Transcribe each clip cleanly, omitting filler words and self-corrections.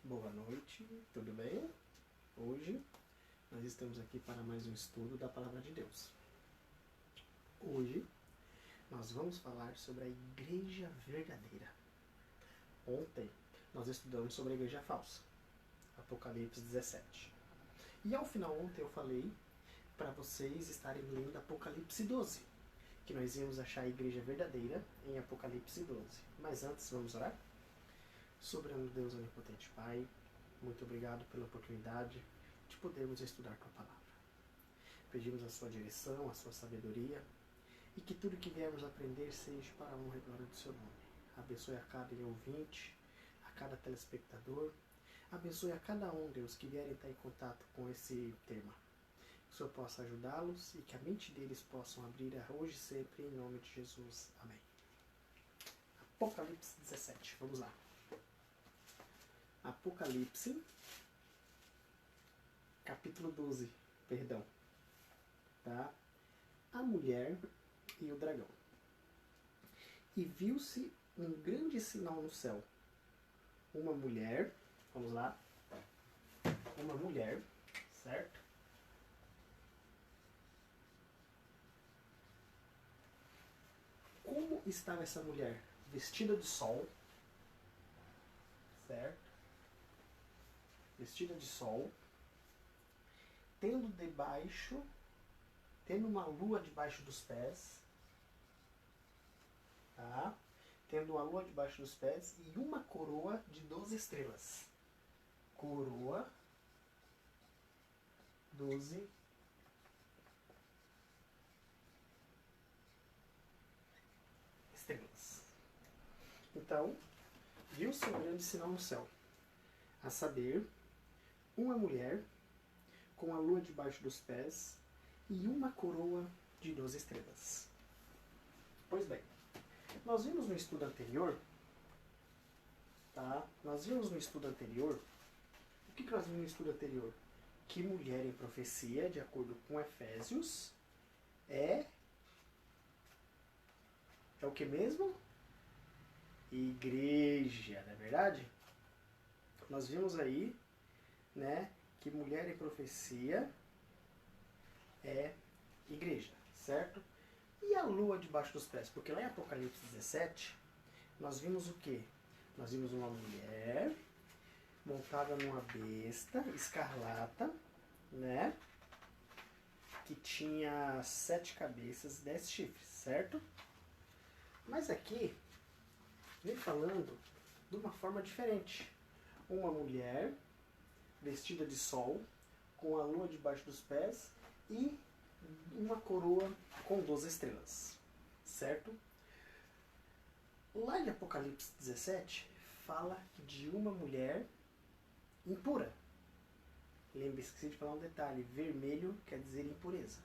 Boa noite, tudo bem? Hoje nós estamos aqui para mais um estudo da Palavra de Deus. Hoje nós vamos falar sobre a Igreja Verdadeira. Ontem nós estudamos sobre a Igreja Falsa, Apocalipse 17. E ao final ontem eu falei para vocês estarem lendo Apocalipse 12, que nós íamos achar a Igreja Verdadeira em Apocalipse 12. Mas antes vamos orar? Soberano Deus Onipotente Pai, muito obrigado pela oportunidade de podermos estudar Tua Palavra. Pedimos a Sua direção, a Sua sabedoria e que tudo que viermos aprender seja para a honra e glória do Seu nome. Abençoe a cada ouvinte, a cada telespectador. Abençoe a cada um, Deus, que vierem estar em contato com esse tema. Que o Senhor possa ajudá-los e que a mente deles possam abrir hoje e sempre, em nome de Jesus. Amém. Apocalipse 17, vamos lá. Apocalipse, capítulo 12, perdão, tá? A mulher e o dragão. E viu-se um grande sinal no céu. Uma mulher, vamos lá, uma mulher, certo? Como estava essa mulher? Vestida de sol, certo? Vestida de sol, tendo uma lua debaixo dos pés, tá? Tendo uma lua debaixo dos pés e uma coroa de 12 estrelas. Coroa, 12 estrelas. Então, viu-se um grande sinal no céu, a saber, uma mulher com a lua debaixo dos pés e uma coroa de 12 estrelas. Pois bem, nós vimos no estudo anterior, tá? Nós vimos no estudo anterior, o que nós vimos no estudo anterior? Que mulher em profecia, de acordo com Efésios, é o que mesmo? Igreja, não é verdade? Nós vimos aí, né, que mulher em profecia é igreja, certo? E a lua debaixo dos pés? Porque lá em Apocalipse 17, nós vimos o quê? Nós vimos uma mulher montada numa besta escarlata, né? Que tinha 7 cabeças e 10 chifres, certo? Mas aqui, vem falando de uma forma diferente. Uma mulher vestida de sol, com a lua debaixo dos pés e uma coroa com 12 estrelas, certo? Lá em Apocalipse 17, fala de uma mulher impura. Lembre-se, esqueci de falar um detalhe, vermelho quer dizer impureza,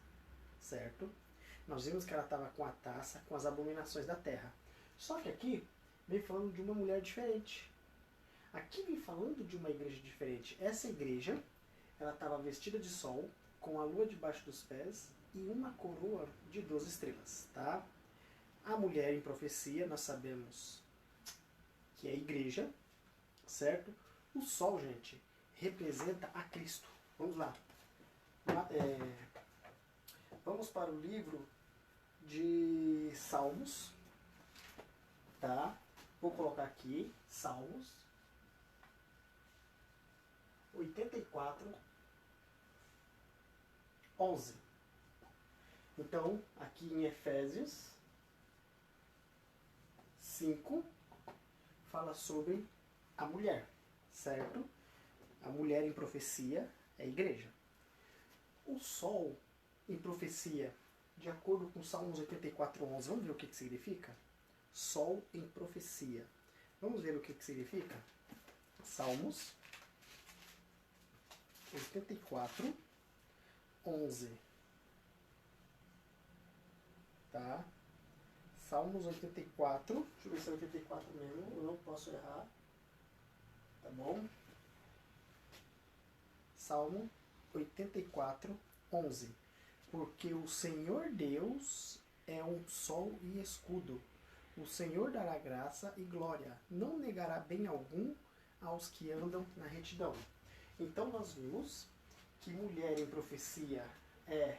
certo? Nós vimos que ela estava com a taça, com as abominações da terra. Só que aqui, vem falando de uma mulher diferente. Aqui vem falando de uma igreja diferente. Essa igreja, ela estava vestida de sol, com a lua debaixo dos pés e uma coroa de 12 estrelas, tá? A mulher em profecia, nós sabemos que é a igreja, certo? O sol, gente, representa a Cristo. Vamos lá. Vamos para o livro de Salmos, tá? Vou colocar aqui, Salmos 84, 11. Então, aqui em Efésios 5, fala sobre a mulher, certo? A mulher em profecia é a igreja. O sol em profecia, de acordo com Salmos 84, 11, vamos ver o que significa? Sol em profecia. Vamos ver o que significa? Salmos 84, 11. Tá? Salmos 84. Deixa eu ver se é 84 mesmo. Eu não posso errar. Tá bom? Salmo 84, 11. Porque o Senhor Deus é um sol e escudo. O Senhor dará graça e glória. Não negará bem algum aos que andam na retidão. Então nós vimos que mulher em profecia é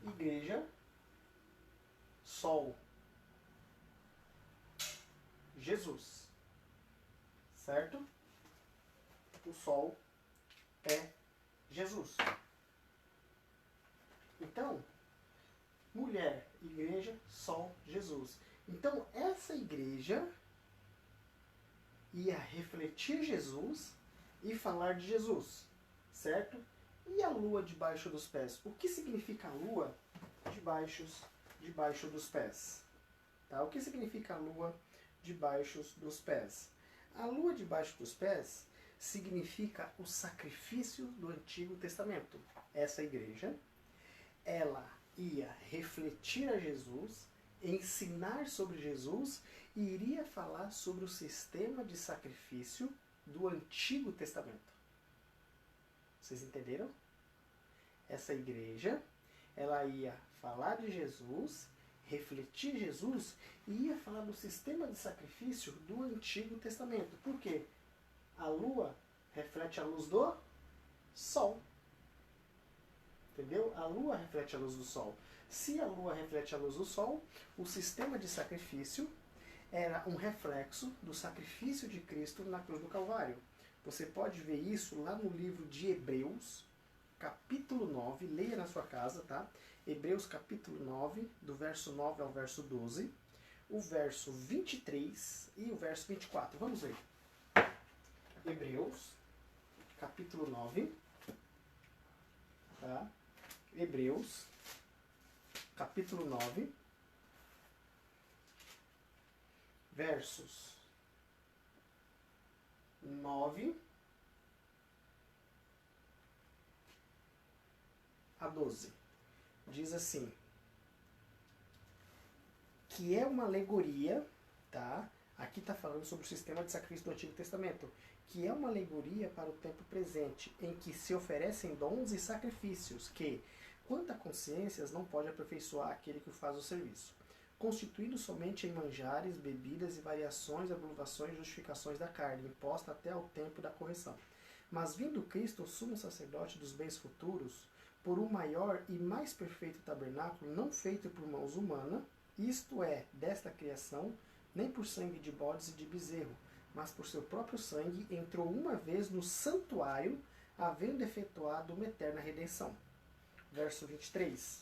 igreja, sol, Jesus, certo? O sol é Jesus. Então, mulher, igreja, sol, Jesus. Então, essa igreja ia refletir Jesus e falar de Jesus, certo? E a lua debaixo dos pés? O que significa a lua debaixo dos pés? Tá? O que significa a lua debaixo dos pés? A lua debaixo dos pés significa o sacrifício do Antigo Testamento. Essa igreja, ela ia refletir a Jesus, ensinar sobre Jesus e iria falar sobre o sistema de sacrifício do Antigo Testamento. Vocês entenderam? Essa igreja, ela ia falar de Jesus, refletir Jesus e ia falar do sistema de sacrifício do Antigo Testamento. Por quê? A lua reflete a luz do sol. Entendeu? A lua reflete a luz do sol. Se a lua reflete a luz do sol, o sistema de sacrifício era um reflexo do sacrifício de Cristo na cruz do Calvário. Você pode ver isso lá no livro de Hebreus, capítulo 9, leia na sua casa, tá? Hebreus capítulo 9, do verso 9 ao verso 12, o verso 23 e o verso 24. Vamos ver. Hebreus, capítulo 9, tá? Hebreus, capítulo 9, versos 9 a 12. Diz assim, que é uma alegoria, tá? Aqui está falando sobre o sistema de sacrifício do Antigo Testamento, que é uma alegoria para o tempo presente, em que se oferecem dons e sacrifícios, que, quanto a consciências, não pode aperfeiçoar aquele que faz o serviço, constituído somente em manjares, bebidas e variações, abluvações e justificações da carne, imposta até ao tempo da correção. Mas vindo Cristo, o sumo sacerdote dos bens futuros, por um maior e mais perfeito tabernáculo, não feito por mãos humanas, isto é, desta criação, nem por sangue de bodes e de bezerro, mas por seu próprio sangue, entrou uma vez no santuário, havendo efetuado uma eterna redenção. Verso 23.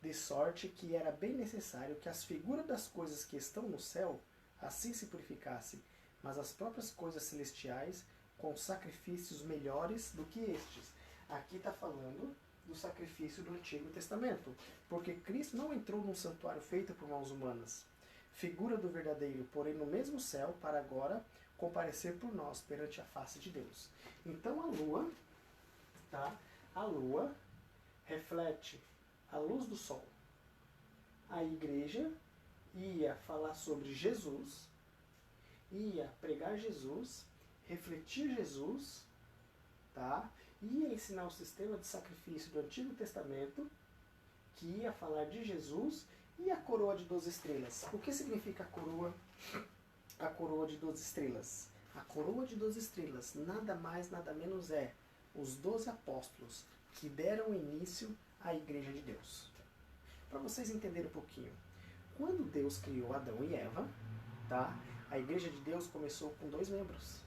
De sorte que era bem necessário que as figuras das coisas que estão no céu assim se purificassem, mas as próprias coisas celestiais com sacrifícios melhores do que estes. Aqui está falando do sacrifício do Antigo Testamento, porque Cristo não entrou num santuário feito por mãos humanas, figura do verdadeiro, porém no mesmo céu, para agora comparecer por nós perante a face de Deus. Então a lua, tá? A lua reflete a luz do sol. A igreja ia falar sobre Jesus, ia pregar Jesus, refletir Jesus, tá? Ia ensinar o sistema de sacrifício do Antigo Testamento, que ia falar de Jesus, e a coroa de 12 estrelas. O que significa a coroa? A coroa de 12 estrelas. A coroa de 12 estrelas, nada mais, nada menos é os 12 apóstolos que deram início à Igreja de Deus. Para vocês entenderem um pouquinho, quando Deus criou Adão e Eva, tá? A Igreja de Deus começou com 2 membros.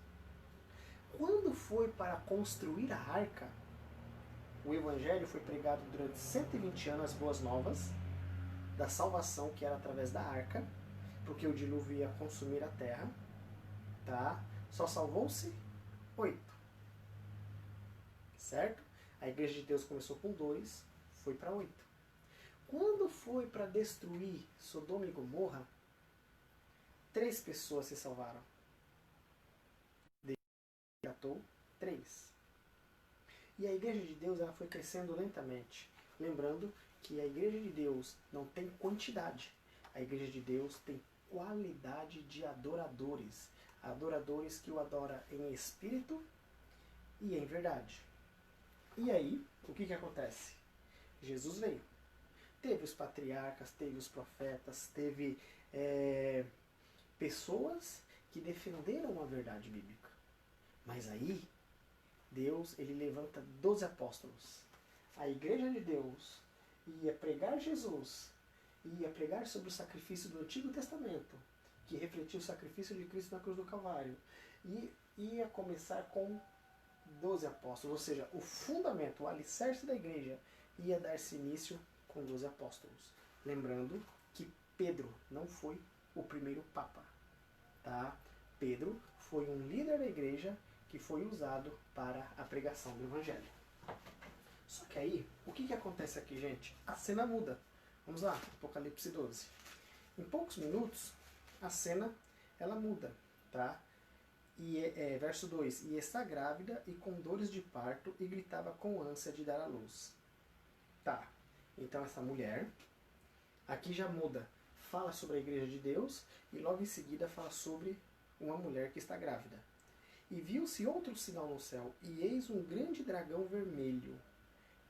Quando foi para construir a arca, o Evangelho foi pregado durante 120 anos, as boas novas da salvação, que era através da arca, porque o dilúvio ia consumir a terra, tá? Só salvou-se 8, certo? A Igreja de Deus começou com 2, foi para 8. Quando foi para destruir Sodoma e Gomorra, 3 pessoas se salvaram. Deus resgatou 3. E a Igreja de Deus, ela foi crescendo lentamente. Lembrando que a Igreja de Deus não tem quantidade. A Igreja de Deus tem qualidade de adoradores. Adoradores que o adoram em espírito e em verdade. E aí, o que acontece? Jesus veio. Teve os patriarcas, teve os profetas, teve pessoas que defenderam a verdade bíblica. Mas aí, Deus, ele levanta 12 apóstolos. A igreja de Deus ia pregar Jesus, ia pregar sobre o sacrifício do Antigo Testamento, que refletia o sacrifício de Cristo na cruz do Calvário. E ia começar com 12 apóstolos, ou seja, o fundamento, o alicerce da igreja ia dar-se início com 12 apóstolos. Lembrando que Pedro não foi o primeiro papa, tá? Pedro foi um líder da igreja que foi usado para a pregação do evangelho. Só que aí, o que acontece aqui, gente? A cena muda. Vamos lá, Apocalipse 12. Em poucos minutos, a cena ela muda, tá? Verso 2: E está grávida e com dores de parto e gritava com ânsia de dar à luz. Tá, então essa mulher, aqui já muda, fala sobre a igreja de Deus e logo em seguida fala sobre uma mulher que está grávida. E viu-se outro sinal no céu, e eis um grande dragão vermelho.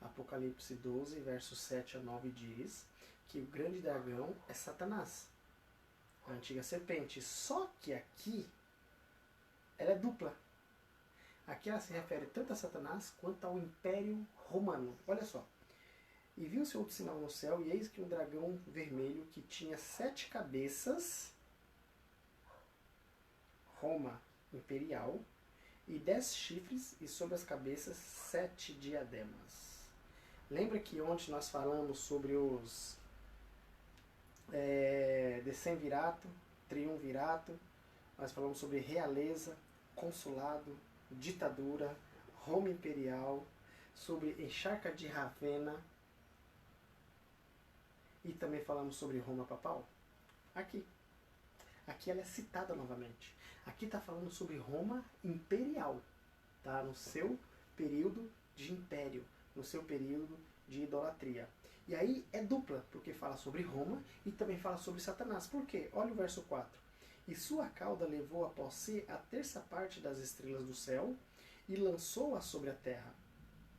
Apocalipse 12, versos 7 a 9 diz que o grande dragão é Satanás, a antiga serpente. Só que aqui ela é dupla. Aqui ela se refere tanto a Satanás quanto ao Império Romano. Olha só. E viu-se outro sinal no céu, e eis que um dragão vermelho que tinha 7 cabeças, Roma imperial, e 10 chifres, e sobre as cabeças 7 diademas. Lembra que ontem nós falamos sobre os decemvirato, triunvirato, nós falamos sobre realeza, consulado, ditadura, Roma imperial, sobre encharca de Ravenna, e também falamos sobre Roma papal? Aqui ela é citada novamente. Aqui está falando sobre Roma imperial, tá? No seu período de império, no seu período de idolatria. E aí é dupla, porque fala sobre Roma e também fala sobre Satanás. Por quê? Olha o verso 4. E sua cauda levou após si a terça parte das estrelas do céu e lançou-a sobre a terra.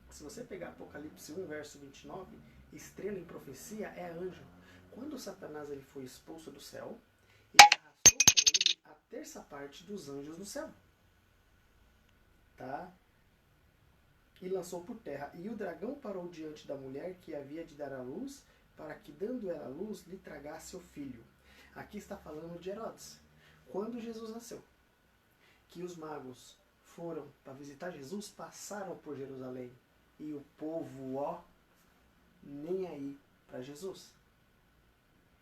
Se você pegar Apocalipse 1, verso 29, estrela em profecia é anjo. Quando Satanás ele foi expulso do céu, ele arrastou com ele a terça parte dos anjos no céu. Tá? E lançou por terra. E o dragão parou diante da mulher que havia de dar à luz, para que, dando ela à luz, lhe tragasse o filho. Aqui está falando de Herodes. Quando Jesus nasceu, que os magos foram para visitar Jesus, passaram por Jerusalém. E o povo, nem aí para Jesus.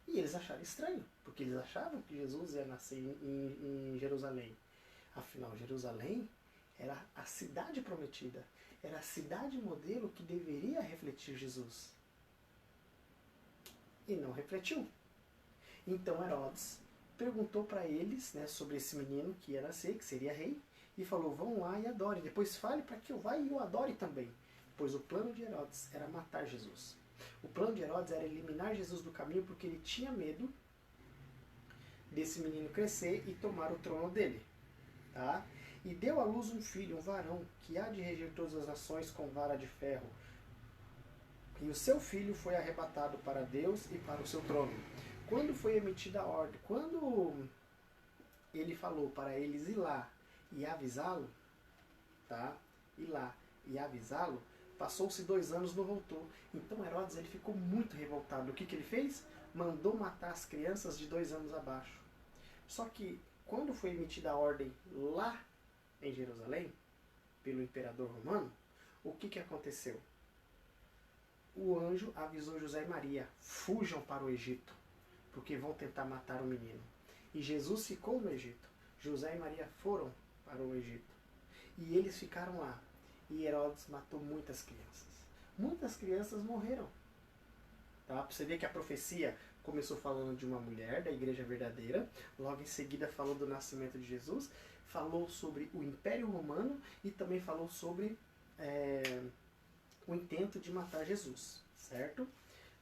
E eles acharam estranho, porque eles achavam que Jesus ia nascer em Jerusalém. Afinal, Jerusalém era a cidade prometida, era a cidade modelo que deveria refletir Jesus. E não refletiu. Então Herodes perguntou para eles, né, sobre esse menino que ia nascer, que seria rei, e falou: vão lá e adorem. Depois fale para que eu vá e o adore também. Pois o plano de Herodes era matar Jesus. O plano de Herodes era eliminar Jesus do caminho porque ele tinha medo desse menino crescer e tomar o trono dele. Tá? E deu à luz um filho, um varão, que há de reger todas as nações com vara de ferro. E o seu filho foi arrebatado para Deus e para o seu trono. Quando foi emitida a ordem, quando ele falou para eles ir lá e avisá-lo, tá? Ir lá e avisá-lo, passou-se 2 anos, não voltou. Então Herodes ele ficou muito revoltado. O que ele fez? Mandou matar as crianças de 2 anos abaixo. Só que quando foi emitida a ordem lá em Jerusalém, pelo imperador romano, o que aconteceu? O anjo avisou José e Maria: fujam para o Egito, porque vão tentar matar o menino. E Jesus ficou no Egito. José e Maria foram para o Egito. E eles ficaram lá. E Herodes matou muitas crianças. Muitas crianças morreram. Tá? Pra você ver que a profecia começou falando de uma mulher, da igreja verdadeira. Logo em seguida falou do nascimento de Jesus. Falou sobre o Império Romano. E também falou sobre o intento de matar Jesus. Certo?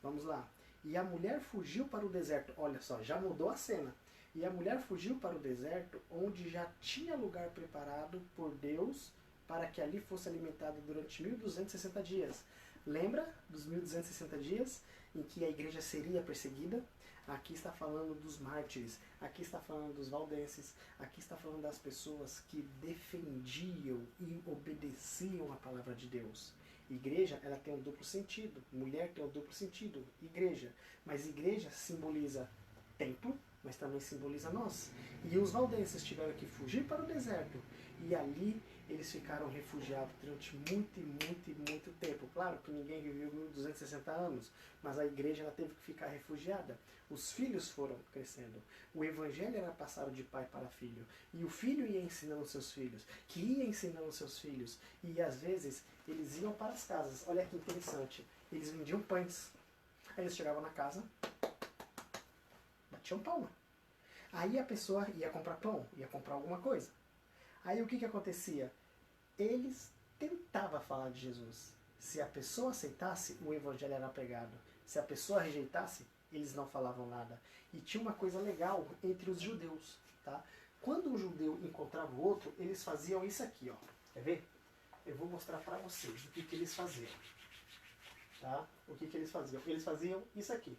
Vamos lá. E a mulher fugiu para o deserto. Olha só, já mudou a cena. E a mulher fugiu para o deserto, onde já tinha lugar preparado por Deus para que ali fosse alimentada durante 1260 dias. Lembra dos 1260 dias? em que a igreja seria perseguida. Aqui está falando dos mártires, aqui está falando dos valdenses, aqui está falando das pessoas que defendiam e obedeciam a palavra de Deus. Igreja, ela tem um duplo sentido, mulher tem um duplo sentido, igreja. Mas igreja simboliza templo, mas também simboliza nós. E os valdenses tiveram que fugir para o deserto, e ali eles ficaram refugiados durante muito tempo. Claro que ninguém viveu 1260 anos, mas a igreja ela teve que ficar refugiada. Os filhos foram crescendo. O evangelho era passado de pai para filho. E o filho ia ensinando seus filhos, que ia ensinando seus filhos. E às vezes eles iam para as casas. Olha que interessante. Eles vendiam pães. Aí eles chegavam na casa, batiam palma. Aí a pessoa ia comprar pão, ia comprar alguma coisa. Aí o que acontecia? Eles tentavam falar de Jesus. Se a pessoa aceitasse, o evangelho era pregado. Se a pessoa rejeitasse, eles não falavam nada. E tinha uma coisa legal entre os judeus. Tá? Quando um judeu encontrava o outro, eles faziam isso aqui. Ó. Quer ver? Eu vou mostrar para vocês o que eles faziam. Tá? O que eles faziam? Eles faziam isso aqui.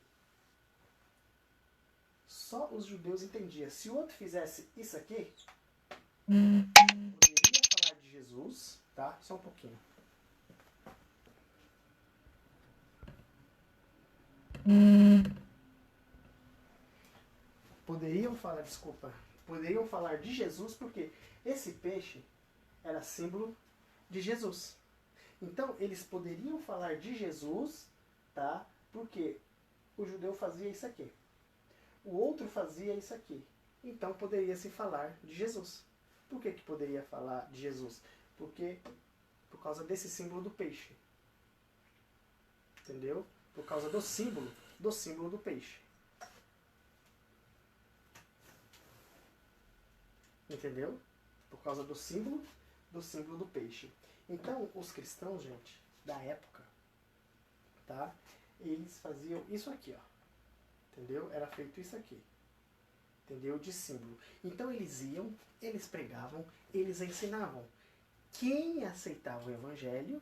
Só os judeus entendiam. Se o outro fizesse isso aqui, poderia falar de Jesus, tá? Só um pouquinho. Poderiam falar de Jesus porque esse peixe era símbolo de Jesus. Então, eles poderiam falar de Jesus, tá? Porque o judeu fazia isso aqui. O outro fazia isso aqui. Então, poderia se falar de Jesus. Por que poderia falar de Jesus? Porque por causa desse símbolo do peixe. Entendeu? Por causa do símbolo do peixe. Entendeu? Por causa do símbolo do peixe. Então, os cristãos, gente, da época, tá? Eles faziam isso aqui, ó. Entendeu? Era feito isso aqui. Entendeu? De símbolo. Então, eles iam, eles pregavam, eles ensinavam. Quem aceitava o evangelho,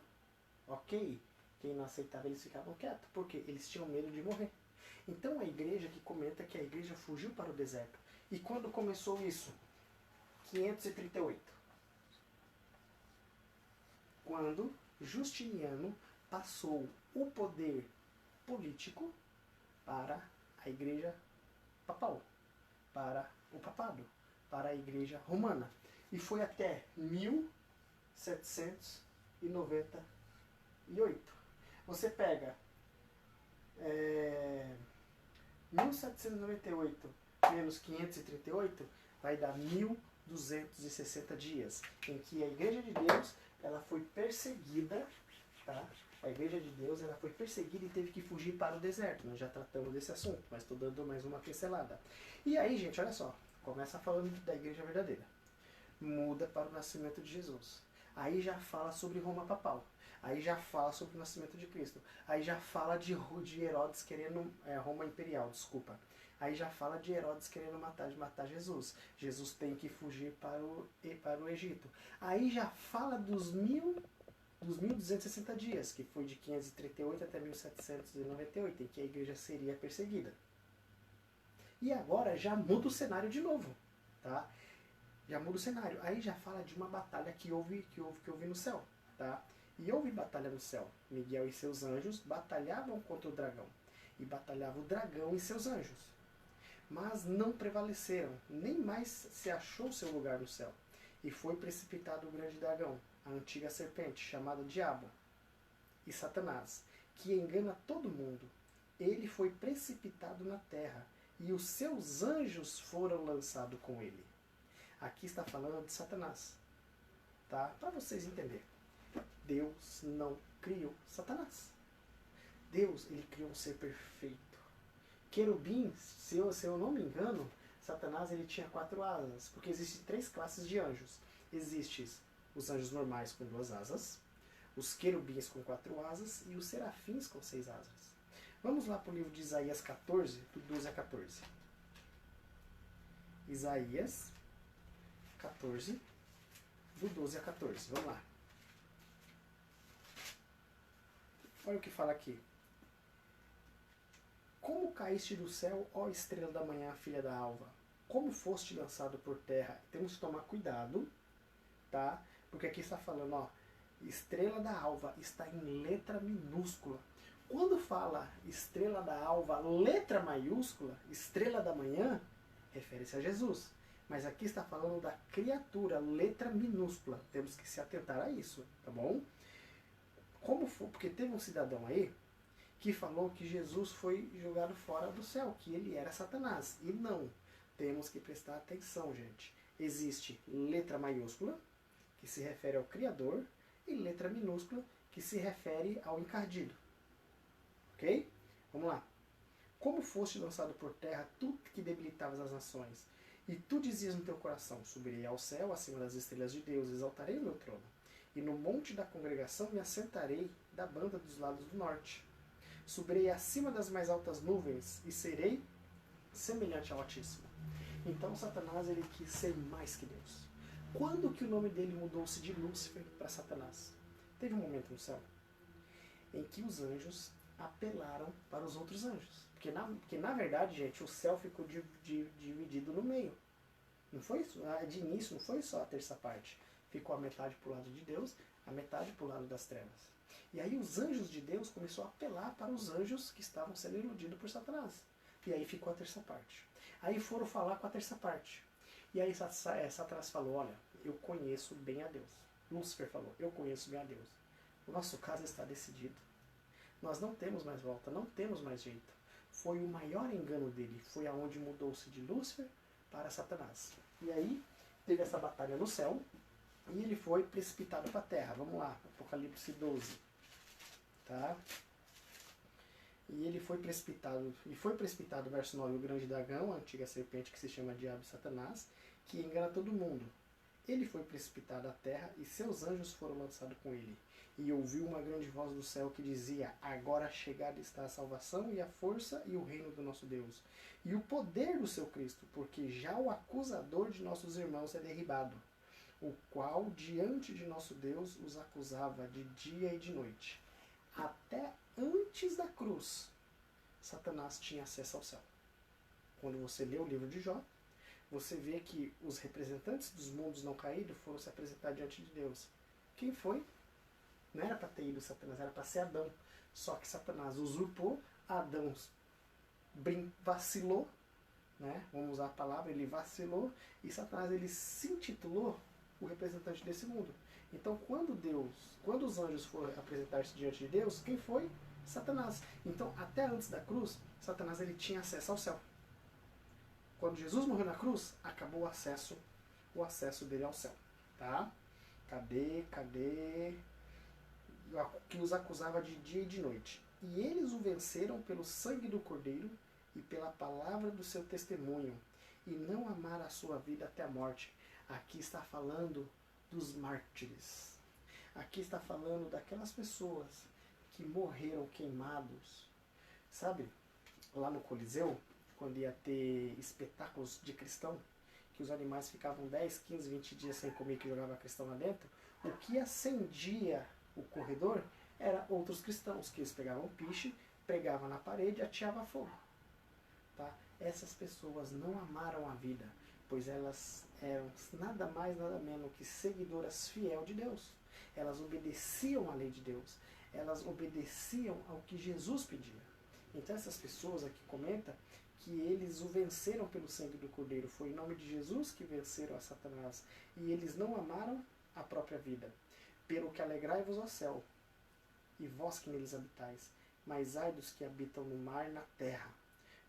ok. Quem não aceitava, eles ficavam quietos. Porque eles tinham medo de morrer. Então, a igreja que comenta que a igreja fugiu para o deserto. E quando começou isso? 538. Quando Justiniano passou o poder político para a igreja papal, para o papado, para a igreja romana. E foi até 1798. Você pega 1798 menos 538, vai dar 1260 dias, em que a igreja de Deus ela foi perseguida, tá? A igreja de Deus ela foi perseguida e teve que fugir para o deserto. Nós já tratamos desse assunto, mas estou dando mais uma pincelada. E aí, gente, olha só. Começa falando da igreja verdadeira. Muda para o nascimento de Jesus. Aí já fala sobre Roma papal. Aí já fala sobre o nascimento de Cristo. Aí já fala de Herodes querendo... Roma imperial, desculpa. Aí já fala de Herodes querendo matar Jesus. Jesus tem que fugir para o Egito. Aí já fala dos 1260 dias, que foi de 538 até 1798, em que a igreja seria perseguida. E agora já muda o cenário de novo, tá? Já muda o cenário. Aí já fala de uma batalha que houve no céu, tá? E houve batalha no céu. Miguel e seus anjos batalhavam contra o dragão. E batalhava o dragão e seus anjos. Mas não prevaleceram, nem mais se achou seu lugar no céu. E foi precipitado o grande dragão, a antiga serpente, chamada Diabo, e Satanás, que engana todo mundo. Ele foi precipitado na terra, e os seus anjos foram lançados com ele. Aqui está falando de Satanás, tá? Para vocês entenderem. Deus não criou Satanás. Deus, ele criou um ser perfeito. Querubim, se eu não me engano, Satanás ele tinha 4 asas, porque existem 3 classes de anjos. Existem os anjos normais com 2 asas, os querubins com 4 asas e os serafins com 6 asas. Vamos lá para o livro de Isaías 14, do 12 a 14. Isaías 14, do 12 a 14. Vamos lá. Olha o que fala aqui. Como caíste do céu, ó estrela da manhã, filha da alva? Como foste lançado por terra? Temos que tomar cuidado, tá? Porque aqui está falando, ó, estrela da alva está em letra minúscula. Quando fala estrela da alva, letra maiúscula, estrela da manhã, refere-se a Jesus. Mas aqui está falando da criatura, letra minúscula. Temos que se atentar a isso, tá bom? Como for, porque teve um cidadão aí que falou que Jesus foi jogado fora do céu, que ele era Satanás. E não. Temos que prestar atenção, gente. Existe letra maiúscula, que se refere ao Criador, e letra minúscula, que se refere ao encardido. Ok? Vamos lá. Como foste lançado por terra, tu que debilitavas as nações, e tu dizias no teu coração, subirei ao céu, acima das estrelas de Deus, exaltarei o meu trono, e no monte da congregação me assentarei da banda dos lados do norte. Subirei acima das mais altas nuvens, e serei semelhante ao Altíssimo. Então Satanás ele quis ser mais que Deus. Quando que o nome dele mudou-se de Lúcifer para Satanás? Teve um momento no céu em que os anjos apelaram para os outros anjos. Porque na verdade, gente, o céu ficou dividido no meio. Não foi isso? De início não foi só a terça parte. Ficou a metade para o lado de Deus, a metade para o lado das trevas. E aí os anjos de Deus começaram a apelar para os anjos que estavam sendo iludidos por Satanás. E aí ficou a terça parte. Aí foram falar com a terça parte. E aí Satanás falou, olha, eu conheço bem a Deus. Lúcifer falou, eu conheço bem a Deus. O nosso caso está decidido. Nós não temos mais volta, não temos mais jeito. Foi o maior engano dele. Foi aonde mudou-se de Lúcifer para Satanás. E aí teve essa batalha no céu e ele foi precipitado para a terra. Vamos lá, Apocalipse 12. Tá? E ele foi precipitado, verso 9, o grande dragão, a antiga serpente que se chama Diabo e Satanás, que engana todo mundo. Ele foi precipitado à terra e seus anjos foram lançados com ele. E ouviu uma grande voz do céu que dizia, agora chegada está a salvação e a força e o reino do nosso Deus. E o poder do seu Cristo, porque já o acusador de nossos irmãos é derribado, o qual diante de nosso Deus os acusava de dia e de noite. Até antes da cruz, Satanás tinha acesso ao céu. Quando você lê o livro de Jó, você vê que os representantes dos mundos não caídos foram se apresentar diante de Deus. Quem foi? Não era para ter ido Satanás, era para ser Adão. Só que Satanás usurpou, Adão vacilou, né? Vamos usar a palavra, ele vacilou, e Satanás ele se intitulou o representante desse mundo. Então quando os anjos foram apresentar-se diante de Deus, quem foi? Satanás. Então até antes da cruz, Satanás ele tinha acesso ao céu. Quando Jesus morreu na cruz, acabou o acesso dele ao céu. Tá? Cadê? Que os acusava de dia e de noite. E eles o venceram pelo sangue do Cordeiro e pela palavra do seu testemunho, e não amaram a sua vida até a morte. Aqui está falando dos mártires. Aqui está falando daquelas pessoas que morreram queimados. Sabe, lá no Coliseu, quando ia ter espetáculos de cristão, que os animais ficavam 10, 15, 20 dias sem comer, que jogava cristão lá dentro, o que acendia o corredor era outros cristãos, que eles pegavam piche, pregavam na parede e ateavam fogo. Tá? Essas pessoas não amaram a vida, pois elas eram nada mais, nada menos que seguidoras fiel de Deus. Elas obedeciam à lei de Deus. Elas obedeciam ao que Jesus pedia. Então essas pessoas aqui comentam que eles o venceram pelo sangue do Cordeiro. Foi em nome de Jesus que venceram a Satanás. E eles não amaram a própria vida. Pelo que alegrai-vos ao céu, e vós que neles habitais, mas ai dos que habitam no mar e na terra,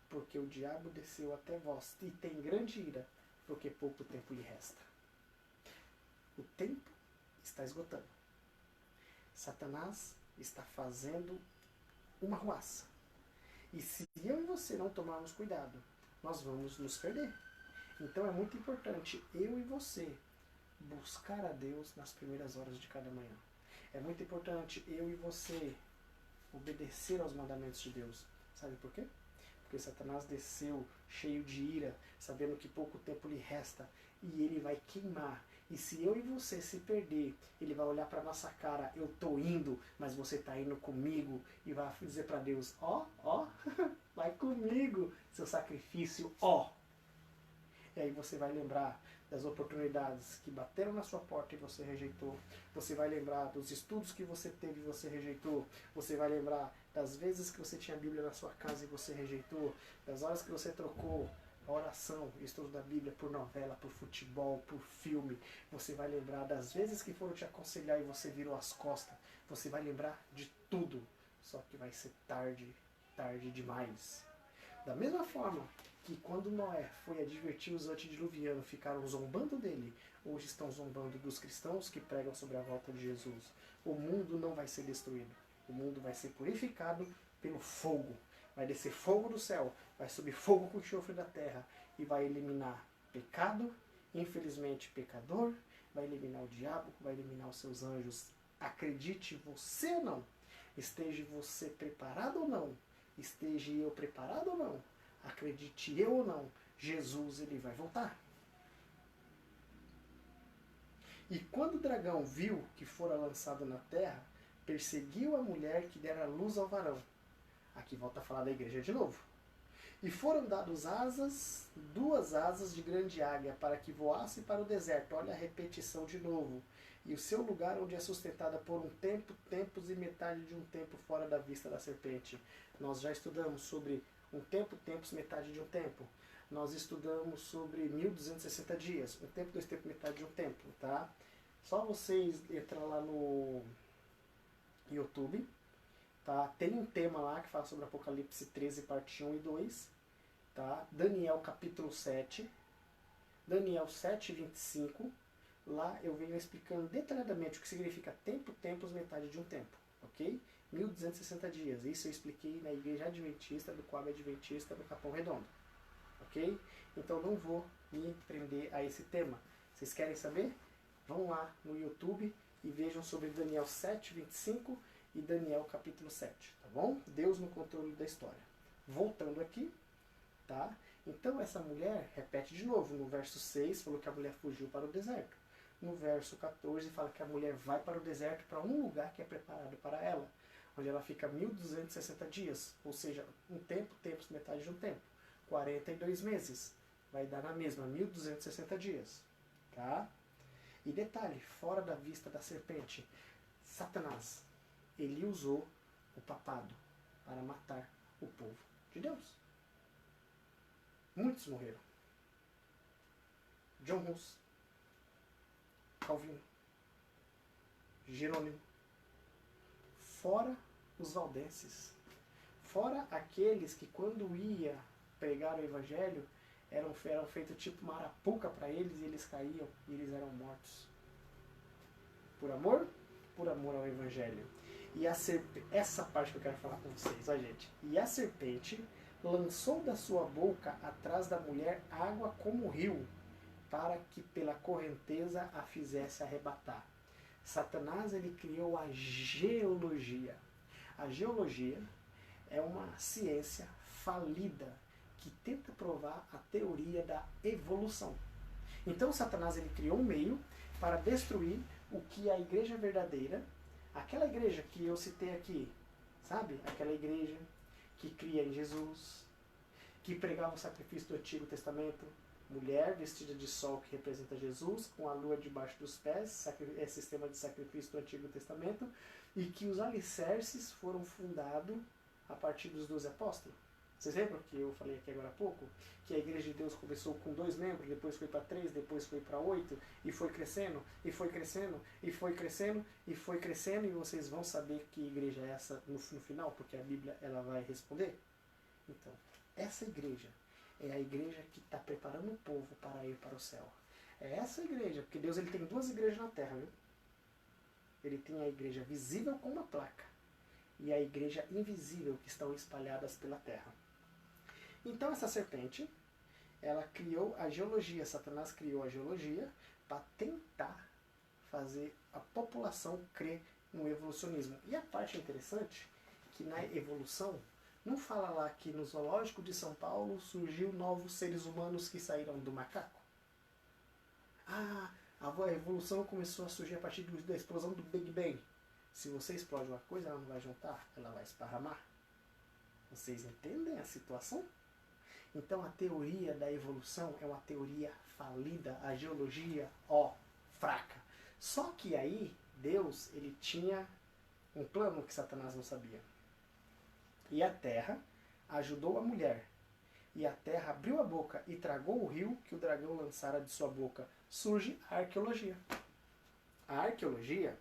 porque o diabo desceu até vós, e tem grande ira, porque pouco tempo lhe resta. O tempo está esgotando. Satanás está fazendo uma ruaça. E se eu e você não tomarmos cuidado, nós vamos nos perder. Então é muito importante eu e você buscar a Deus nas primeiras horas de cada manhã. É muito importante eu e você obedecer aos mandamentos de Deus. Sabe por quê? Porque Satanás desceu cheio de ira, sabendo que pouco tempo lhe resta, e ele vai queimar, E se eu e você se perder, ele vai olhar para nossa cara, eu tô indo, mas você tá indo comigo, e vai dizer para Deus, ó, vai comigo, seu sacrifício, ó. E aí você vai lembrar das oportunidades que bateram na sua porta e você rejeitou. Você vai lembrar dos estudos que você teve e você rejeitou. Você vai lembrar das vezes que você tinha a Bíblia na sua casa e você rejeitou. Das horas que você trocou a oração, o estudo da Bíblia por novela, por futebol, por filme. Você vai lembrar das vezes que foram te aconselhar e você virou as costas. Você vai lembrar de tudo. Só que vai ser tarde, tarde demais. Da mesma forma que quando Noé foi advertir os antediluvianos, ficaram zombando dele, hoje estão zombando dos cristãos que pregam sobre a volta de Jesus. O mundo não vai ser destruído. O mundo vai ser purificado pelo fogo. Vai descer fogo do céu, vai subir fogo com o enxofre da terra e vai eliminar pecado, infelizmente pecador, vai eliminar o diabo, vai eliminar os seus anjos. Acredite você ou não, esteja você preparado ou não, esteja eu preparado ou não, acredite eu ou não, Jesus ele vai voltar. E quando o dragão viu que fora lançado na terra, perseguiu a mulher que dera luz ao varão. Aqui volta a falar da igreja de novo. E foram dados asas, 2 asas de grande águia, para que voasse para o deserto. Olha a repetição de novo. E o seu lugar onde é sustentada por um tempo, tempos e metade de um tempo fora da vista da serpente. Nós já estudamos sobre um tempo, tempos, metade de um tempo. Nós estudamos sobre 1260 dias. Um tempo, 2 tempos, metade de um tempo, tá? Só vocês entrar lá no YouTube, tá? Tem um tema lá que fala sobre Apocalipse 13, parte 1 e 2. Tá? Daniel capítulo 7. Daniel 7, 25. Lá eu venho explicando detalhadamente o que significa tempo, tempos, metade de um tempo. Ok? 1260 dias. Isso eu expliquei na Igreja Adventista, do Coab Adventista, do Capão Redondo. Ok? Então não vou me prender a esse tema. Vocês querem saber? Vão lá no YouTube e vejam sobre Daniel 7, 25 e Daniel capítulo 7, tá bom? Deus no controle da história. Voltando aqui, tá? Então essa mulher, repete de novo, no verso 6 falou que a mulher fugiu para o deserto. No verso 14 fala que a mulher vai para o deserto, para um lugar que é preparado para ela, onde ela fica 1260 dias, ou seja, um tempo, tempos, metade de um tempo. 42 meses. Vai dar na mesma, 1260 dias. Tá? E detalhe, fora da vista da serpente, Satanás, ele usou o papado para matar o povo de Deus. Muitos morreram. John Hus, Calvino, Jerônimo, fora os valdenses, fora aqueles que quando ia pregar o evangelho eram feitos tipo uma arapuca para eles e eles caíam e eles eram mortos. Por amor? Por amor ao evangelho. E essa parte que eu quero falar com vocês, ó gente. E a serpente lançou da sua boca atrás da mulher água como rio, para que pela correnteza a fizesse arrebatar. Satanás ele criou a geologia. A geologia é uma ciência falida que tenta provar a teoria da evolução. Então Satanás ele criou um meio para destruir o que a igreja verdadeira, aquela igreja que eu citei aqui, sabe? Aquela igreja que cria em Jesus, que pregava o sacrifício do Antigo Testamento, mulher vestida de sol que representa Jesus, com a lua debaixo dos pés, é sistema de sacrifício do Antigo Testamento, e que os alicerces foram fundados a partir dos 12 apóstolos. Vocês lembram que eu falei aqui agora há pouco? Que a Igreja de Deus começou com 2 membros, depois foi para 3, depois foi para 8, e foi crescendo, e foi crescendo, e foi crescendo, e foi crescendo, e vocês vão saber que igreja é essa no final, porque a Bíblia ela vai responder. Então, essa igreja é a igreja que está preparando o povo para ir para o céu. É essa igreja, porque Deus ele tem 2 igrejas na terra, viu? Ele tem a igreja visível com uma placa e a igreja invisível que estão espalhadas pela terra. Então essa serpente, ela criou a geologia, Satanás criou a geologia para tentar fazer a população crer no evolucionismo. E a parte interessante, que na evolução, não fala lá que no zoológico de São Paulo surgiu novos seres humanos que saíram do macaco? Ah, A evolução começou a surgir a partir da explosão do Big Bang. Se você explode uma coisa, ela não vai juntar, ela vai esparramar. Vocês entendem a situação? Então a teoria da evolução é uma teoria falida, a geologia, fraca. Só que aí, Deus, ele tinha um plano que Satanás não sabia. E a terra ajudou a mulher. E a terra abriu a boca e tragou o rio que o dragão lançara de sua boca. Surge a arqueologia. A arqueologia,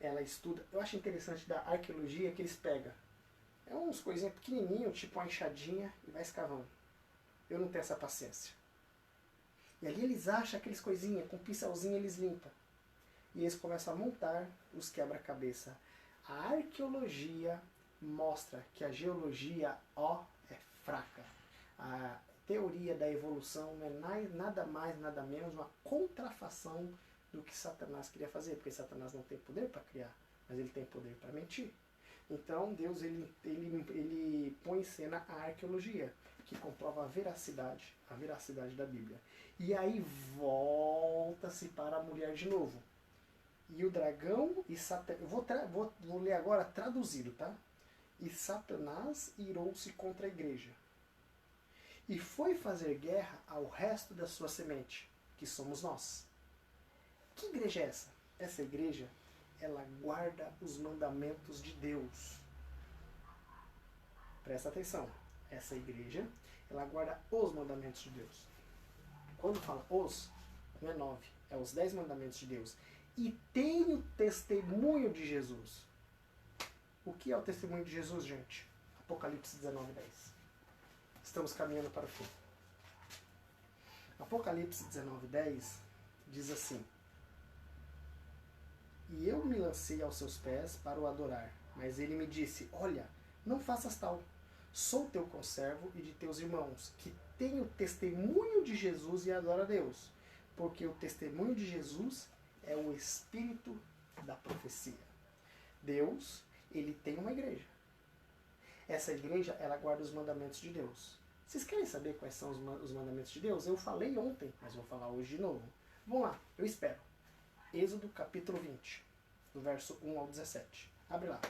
ela estuda... Eu acho interessante da arqueologia que eles pegam. É uns coisinhas pequenininhos, tipo uma enxadinha, e vai escavando. Eu não tenho essa paciência. E ali eles acham aqueles coisinhas, com um pincelzinho eles limpam. E eles começam a montar os quebra-cabeça. A arqueologia mostra que a geologia, é fraca. A teoria da evolução não é nada mais, nada menos uma contrafação do que Satanás queria fazer. Porque Satanás não tem poder para criar, mas ele tem poder para mentir. Então Deus ele põe em cena a arqueologia, que comprova a veracidade da Bíblia. E aí volta-se para a mulher de novo. E o dragão e Satanás... Vou ler agora traduzido, tá? E Satanás irou-se contra a igreja. E foi fazer guerra ao resto da sua semente, que somos nós. Que igreja é essa? Essa igreja, ela guarda os mandamentos de Deus. Presta atenção. Essa igreja, ela guarda os mandamentos de Deus. Quando fala os, não é 9, é os 10 mandamentos de Deus. E tem o testemunho de Jesus. O que é o testemunho de Jesus, gente? Apocalipse 19:10. Estamos caminhando para o fim. Apocalipse 19:10 diz assim: E eu me lancei aos seus pés para o adorar, mas ele me disse, olha, não faças tal. Sou teu conservo e de teus irmãos, que têm o testemunho de Jesus e adora a Deus. Porque o testemunho de Jesus é o espírito da profecia. Deus, ele tem uma igreja. Essa igreja, ela guarda os mandamentos de Deus. Vocês querem saber quais são os mandamentos de Deus? Eu falei ontem, mas vou falar hoje de novo. Vamos lá, eu espero. Êxodo capítulo 20, do verso 1 ao 17. Abre lá.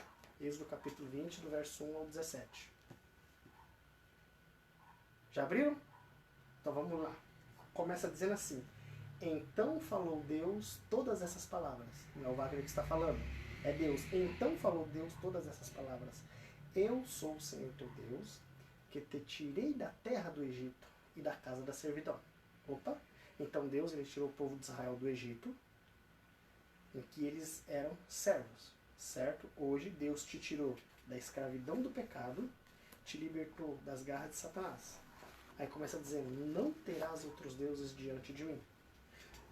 Êxodo capítulo 20, do verso 1 ao 17. Já abriram? Então vamos lá. Começa dizendo assim: Então falou Deus todas essas palavras. Não é o Wagner que está falando. É Deus. Então falou Deus todas essas palavras. Eu sou o Senhor teu Deus, que te tirei da terra do Egito e da casa da servidão. Opa! Então Deus, ele tirou o povo de Israel do Egito, em que eles eram servos. Certo? Hoje Deus te tirou da escravidão do pecado, te libertou das garras de Satanás. Aí começa dizendo, não terás outros deuses diante de mim.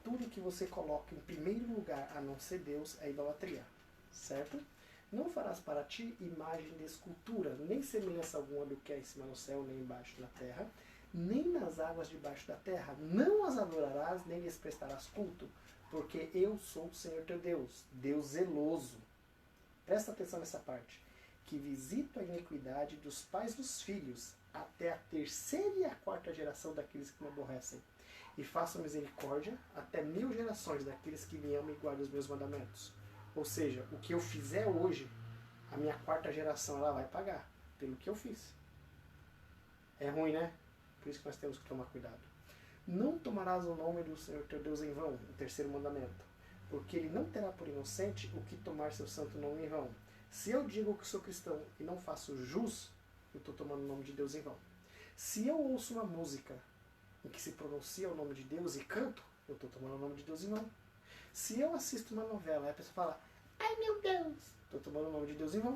Tudo que você coloca em primeiro lugar a não ser Deus é idolatria. Certo? Não farás para ti imagem de escultura, nem semelhança alguma do que é em cima no céu, nem embaixo na terra, nem nas águas debaixo da terra. Não as adorarás, nem lhes prestarás culto, porque eu sou o Senhor teu Deus, Deus zeloso. Presta atenção nessa parte. Que visito a iniquidade dos pais dos filhos, até a terceira e a quarta geração daqueles que me aborrecem. E faço misericórdia até 1000 gerações daqueles que me amam e guardam os meus mandamentos. Ou seja, o que eu fizer hoje, a minha quarta geração ela vai pagar pelo que eu fiz. É ruim, né? Por isso que nós temos que tomar cuidado. Não tomarás o nome do Senhor teu Deus em vão, o terceiro mandamento. Porque ele não terá por inocente o que tomar seu santo nome em vão. Se eu digo que sou cristão e não faço jus, eu estou tomando o nome de Deus em vão. Se eu ouço uma música em que se pronuncia o nome de Deus e canto, eu estou tomando o nome de Deus em vão. Se eu assisto uma novela e a pessoa fala, ai meu Deus, estou tomando o nome de Deus em vão.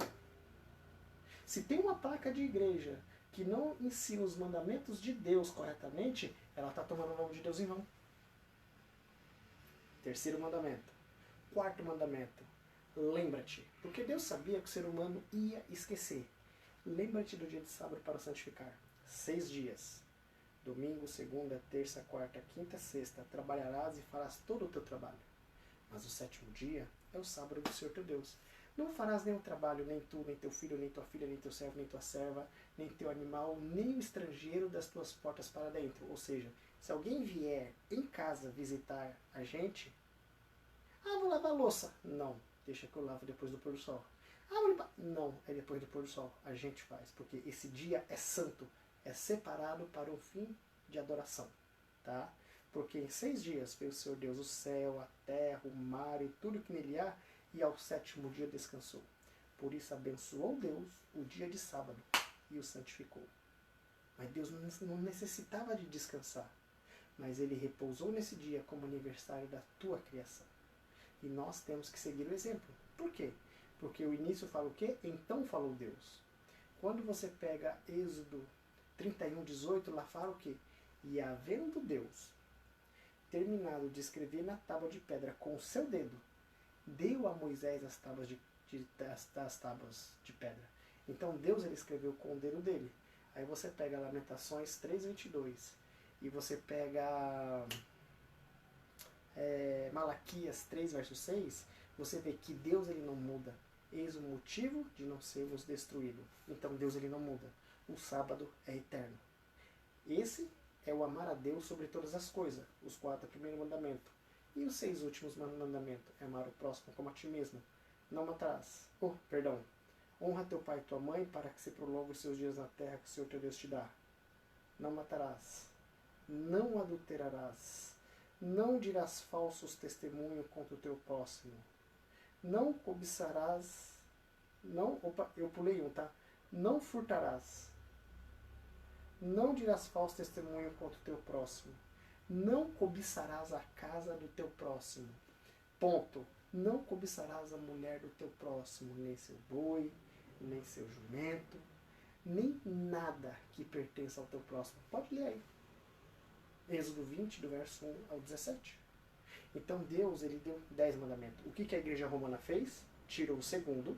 Se tem uma placa de igreja que não ensina os mandamentos de Deus corretamente, ela está tomando o nome de Deus em vão. Terceiro mandamento. Quarto mandamento. Lembra-te. Porque Deus sabia que o ser humano ia esquecer. Lembra-te do dia de sábado para o santificar. 6 dias. Domingo, segunda, terça, quarta, quinta, sexta. Trabalharás e farás todo o teu trabalho. Mas o sétimo dia é o sábado do Senhor teu Deus. Não farás nenhum trabalho, nem tu, nem teu filho, nem tua filha, nem teu servo, nem tua serva, nem teu animal, nem o estrangeiro das tuas portas para dentro. Ou seja, se alguém vier em casa visitar a gente, vou lavar a louça. Não, deixa que eu lavo depois do pôr do sol. Vou limpar. Não, é depois do pôr do sol. A gente faz, porque esse dia é santo, é separado para um fim de adoração, tá? Porque em 6 dias fez o Senhor Deus o céu, a terra, o mar e tudo que nele há, e ao 7º dia descansou. Por isso abençoou Deus o dia de sábado e o santificou. Mas Deus não necessitava de descansar, mas ele repousou nesse dia como aniversário da tua criação. E nós temos que seguir o exemplo. Por quê? Porque o início fala o quê? Então falou Deus. Quando você pega Êxodo 31:18, lá fala o quê? E havendo Deus terminado de escrever na tábua de pedra com o seu dedo, deu a Moisés as tábuas de pedra. Então Deus ele escreveu com o dedo dele. Aí você pega Lamentações 3:22 e você pega Malaquias 3:6, você vê que Deus ele não muda. Eis o motivo de não sermos destruídos. Então Deus ele não muda. O sábado é eterno. Esse é o amar a Deus sobre todas as coisas, os 4 primeiros mandamentos. E os 6 últimos mandamentos é amar o próximo como a ti mesmo. Não matarás. Honra teu pai e tua mãe para que se prolongue os seus dias na terra que o Senhor teu Deus te dá. Não matarás. Não adulterarás. Não dirás falsos testemunhos contra o teu próximo. Não cobiçarás. Eu pulei um, tá? Não furtarás. Não dirás falso testemunho contra o teu próximo. Não cobiçarás a casa do teu próximo. Ponto. Não cobiçarás a mulher do teu próximo, nem seu boi, nem seu jumento, nem nada que pertença ao teu próximo. Pode ler aí. Êxodo 20, do verso 1 ao 17. Então Deus ele deu 10 mandamentos. O que a igreja romana fez? Tirou o 2º,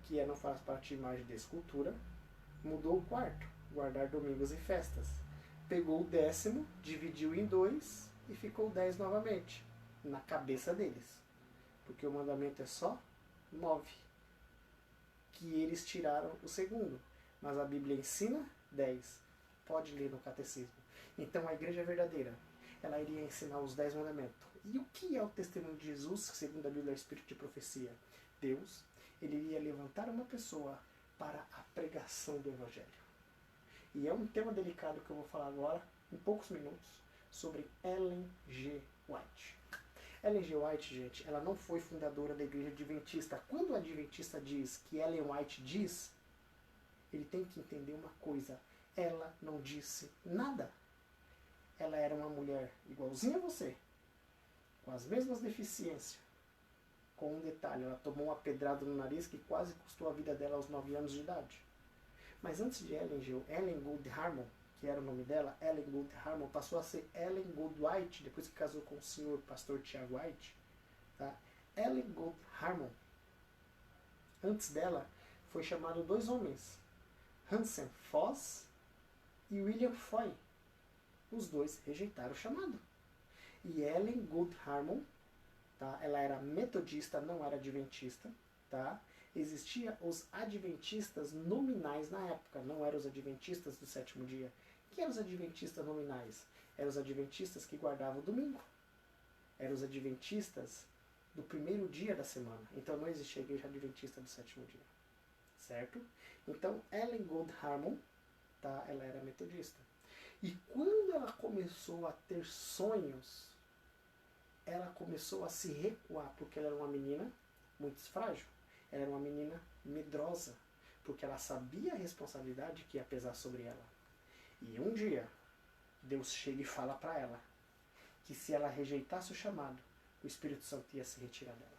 que é não faz parte de imagem de escultura, mudou o 4º, guardar domingos e festas. Pegou o 10º, dividiu em 2 e ficou 10 novamente, na cabeça deles. Porque o mandamento é só 9. Que eles tiraram o 2º. Mas a Bíblia ensina 10. Pode ler no catecismo. Então a igreja verdadeira, ela iria ensinar os 10 mandamentos. E o que é o testemunho de Jesus, segundo a Bíblia é o Espírito de profecia? Deus, ele iria levantar uma pessoa para a pregação do Evangelho. E é um tema delicado que eu vou falar agora, em poucos minutos, sobre Ellen G. White. Ellen G. White, gente, ela não foi fundadora da igreja adventista. Quando o adventista diz que Ellen White diz, ele tem que entender uma coisa. Ela não disse nada. Ela era uma mulher igualzinha a você, com as mesmas deficiências. Com um detalhe, ela tomou uma pedrada no nariz que quase custou a vida dela aos 9 anos de idade. Mas antes de Ellen Gould Harmon, que era o nome dela, Ellen Gould Harmon, passou a ser Ellen Gould White, depois que casou com o senhor pastor Tiago White. Tá? Ellen Gould Harmon, antes dela, foi chamado 2 homens, Hansen Foss e William Foy. Os 2 rejeitaram o chamado. E Ellen Gould Harmon, tá? Ela era metodista, não era adventista. Tá? Existia os adventistas nominais na época, não eram os adventistas do 7º dia. Quem eram os adventistas nominais? Eram os adventistas que guardavam o domingo. Eram os adventistas do 1º dia da semana. Então não existia a igreja adventista do 7º dia. Certo? Então Ellen Gould Harmon, tá? Ela era metodista. E quando ela começou a ter sonhos, ela começou a se recuar, porque ela era uma menina muito frágil. Ela era uma menina medrosa, porque ela sabia a responsabilidade que ia pesar sobre ela. E um dia, Deus chega e fala para ela que se ela rejeitasse o chamado, o Espírito Santo ia se retirar dela.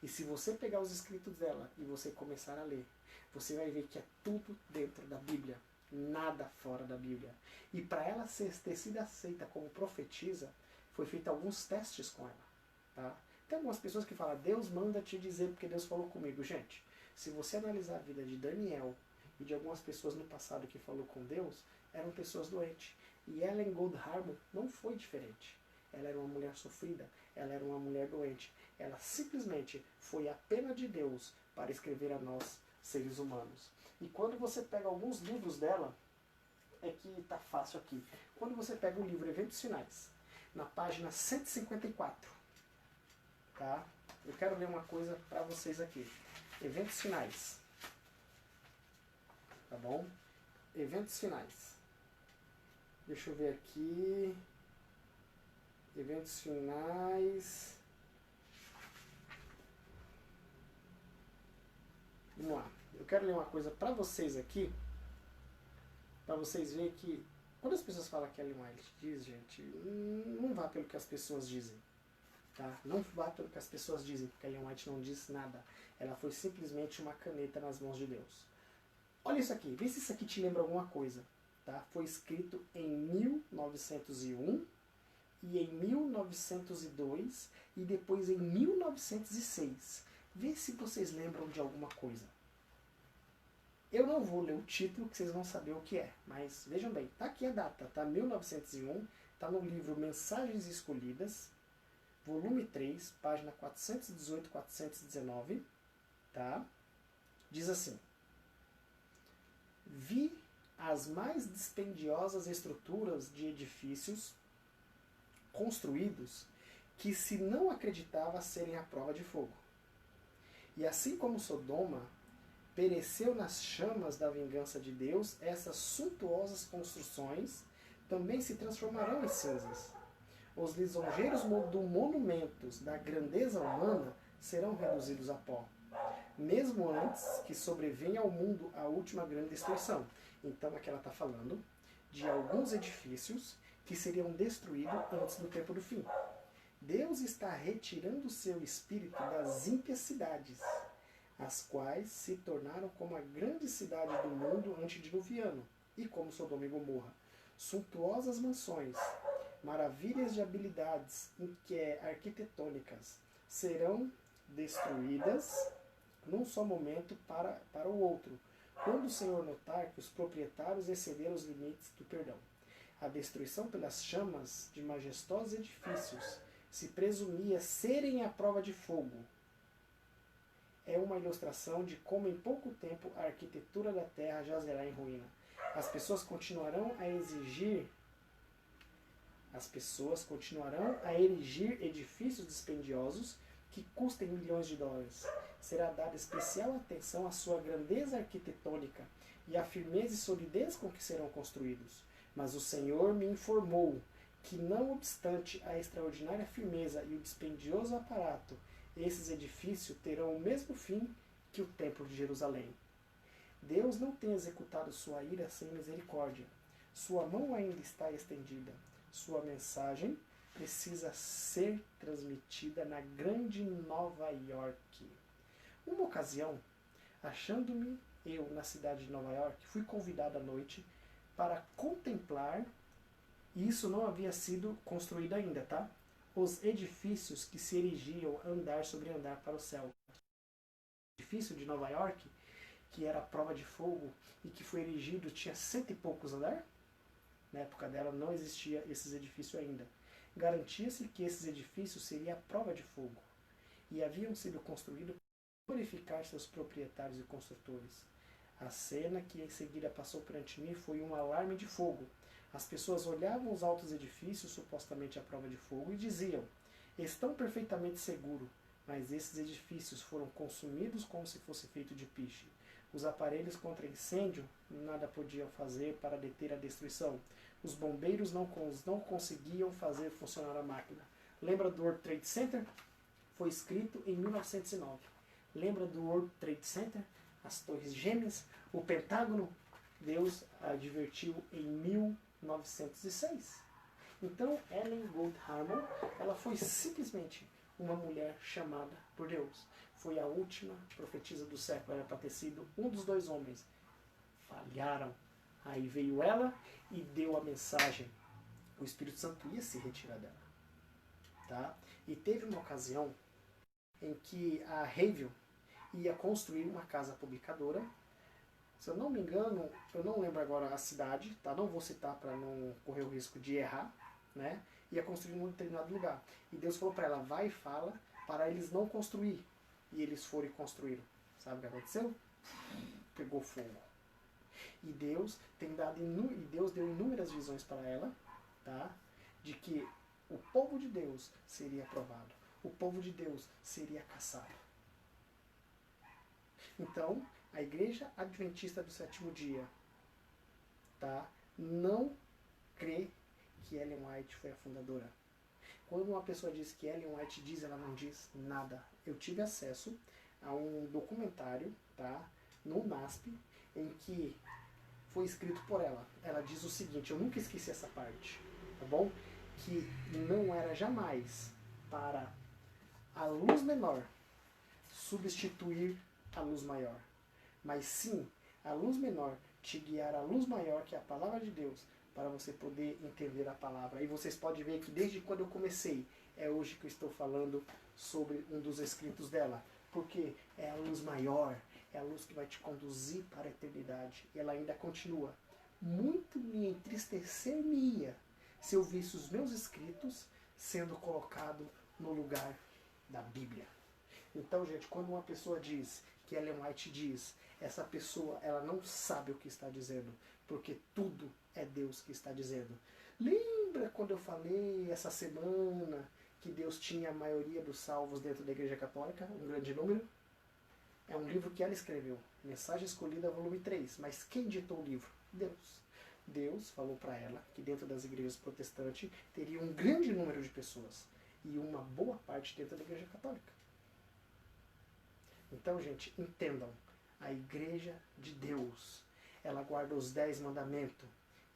E se você pegar os escritos dela e você começar a ler, você vai ver que é tudo dentro da Bíblia, nada fora da Bíblia. E para ela ter sido aceita como profetisa, foi feito alguns testes com ela. Tá? Tem algumas pessoas que falam, Deus manda te dizer porque Deus falou comigo. Gente, se você analisar a vida de Daniel e de algumas pessoas no passado que falou com Deus, eram pessoas doentes. E Ellen Gould Harmon não foi diferente. ela era uma mulher sofrida, ela era uma mulher doente. Ela simplesmente foi a pena de Deus para escrever a nós, seres humanos. E quando você pega alguns livros dela, é que está fácil aqui. Quando você pega o livro Eventos Finais, na página 154, tá? Eu quero ler uma coisa para vocês aqui. Eventos Finais. Tá bom? Eventos Finais. Deixa eu ver aqui. Eventos Finais. Vamos lá. Eu quero ler uma coisa para vocês aqui, para vocês verem que quando as pessoas falam que a Ellen White diz, gente, não vá pelo que as pessoas dizem. Tá? Não vá pelo que as pessoas dizem, porque a Ellen White não diz nada. Ela foi simplesmente uma caneta nas mãos de Deus. Olha isso aqui, vê se isso aqui te lembra alguma coisa. Tá? Foi escrito em 1901 e em 1902 e depois em 1906. Vê se vocês lembram de alguma coisa. Eu não vou ler o título, que vocês vão saber o que é. Mas vejam bem, tá aqui a data, tá? 1901, tá no livro Mensagens Escolhidas, volume 3, página 418 e 419, tá? Diz assim: vi as mais dispendiosas estruturas de edifícios construídos que se não acreditava serem à prova de fogo. E assim como Sodoma pereceu nas chamas da vingança de Deus, essas suntuosas construções também se transformarão em cinzas. Os lisonjeiros monumentos da grandeza humana serão reduzidos a pó, mesmo antes que sobrevenha ao mundo a última grande destruição. Então aqui ela está falando de alguns edifícios que seriam destruídos antes do tempo do fim. Deus está retirando o seu espírito das ímpias cidades, as quais se tornaram como a grande cidade do mundo antediluviano, e como Sodoma e Gomorra. Suntuosas mansões, maravilhas de habilidades arquitetônicas, serão destruídas num só momento para o outro, quando o Senhor notar que os proprietários excederam os limites do perdão. A destruição pelas chamas de majestosos edifícios se presumia serem a prova de fogo. É uma ilustração de como em pouco tempo a arquitetura da terra jazerá em ruína. As pessoas continuarão a erigir edifícios dispendiosos que custem milhões de dólares. Será dada especial atenção à sua grandeza arquitetônica e à firmeza e solidez com que serão construídos. Mas o Senhor me informou que, não obstante a extraordinária firmeza e o dispendioso aparato, esses edifícios terão o mesmo fim que o Templo de Jerusalém. Deus não tem executado sua ira sem misericórdia. Sua mão ainda está estendida. Sua mensagem precisa ser transmitida na grande Nova York. Uma ocasião, achando-me eu na cidade de Nova York, fui convidado à noite para contemplar, e isso não havia sido construído ainda, tá? Os edifícios que se erigiam andar sobre andar para o céu. O edifício de Nova York, que era a prova de fogo e que foi erigido, tinha 100 e poucos andares. Na época dela não existia esses edifícios ainda. Garantia-se que esses edifícios seriam a prova de fogo e haviam sido construídos para glorificar seus proprietários e construtores. A cena que em seguida passou perante mim foi um alarme de fogo. As pessoas olhavam os altos edifícios, supostamente à prova de fogo, e diziam: estão perfeitamente seguros, mas esses edifícios foram consumidos como se fosse feito de piche. Os aparelhos contra incêndio nada podiam fazer para deter a destruição. Os bombeiros não conseguiam fazer funcionar a máquina. Lembra do World Trade Center? Foi escrito em 1909. Lembra do World Trade Center? As Torres Gêmeas? O Pentágono? Deus advertiu em 1906. Então, Ellen Gold Harmon, ela foi simplesmente uma mulher chamada por Deus. Foi a última profetisa do século. Era para ter sido um dos dois homens. Falharam. Aí veio ela e deu a mensagem. O Espírito Santo ia se retirar dela. Tá? E teve uma ocasião em que a Hayville ia construir uma casa publicadora. Se eu não me engano, eu não lembro agora a cidade, tá? Não vou citar para não correr o risco de errar. né? Ia construir em um determinado lugar. E Deus falou para ela, vai e fala para eles não construir. E eles foram e construíram. Sabe o que aconteceu? Pegou fogo. E Deus Deus deu inúmeras visões para ela, tá? De que o povo de Deus seria aprovado. O povo de Deus seria caçado. Então, a Igreja Adventista do Sétimo Dia, tá? Não crê que Ellen White foi a fundadora. Quando uma pessoa diz que Ellen White diz, ela não diz nada. Eu tive acesso a um documentário, tá? No NASP, em que foi escrito por ela. Ela diz o seguinte, eu nunca esqueci essa parte, tá bom? Que não era jamais para a luz menor substituir a luz maior, mas sim a luz menor te guiar à luz maior, que é a palavra de Deus, para você poder entender a palavra. E vocês podem ver que desde quando eu comecei, é hoje que eu estou falando sobre um dos escritos dela, porque é a luz maior, é a luz que vai te conduzir para a eternidade. E ela ainda continua. Muito me entristecer-me-ia se eu visse os meus escritos sendo colocado no lugar da Bíblia. Então, gente, quando uma pessoa diz, que Ellen White diz, essa pessoa, ela não sabe o que está dizendo, porque tudo é Deus que está dizendo. Lembra quando eu falei essa semana que Deus tinha a maioria dos salvos dentro da Igreja Católica, um grande número? É um livro que ela escreveu, Mensagem Escolhida, volume 3. Mas quem ditou o livro? Deus. Deus falou para ela que dentro das igrejas protestantes teria um grande número de pessoas e uma boa parte dentro da Igreja Católica. Então, gente, entendam, a Igreja de Deus, ela guarda os 10 mandamentos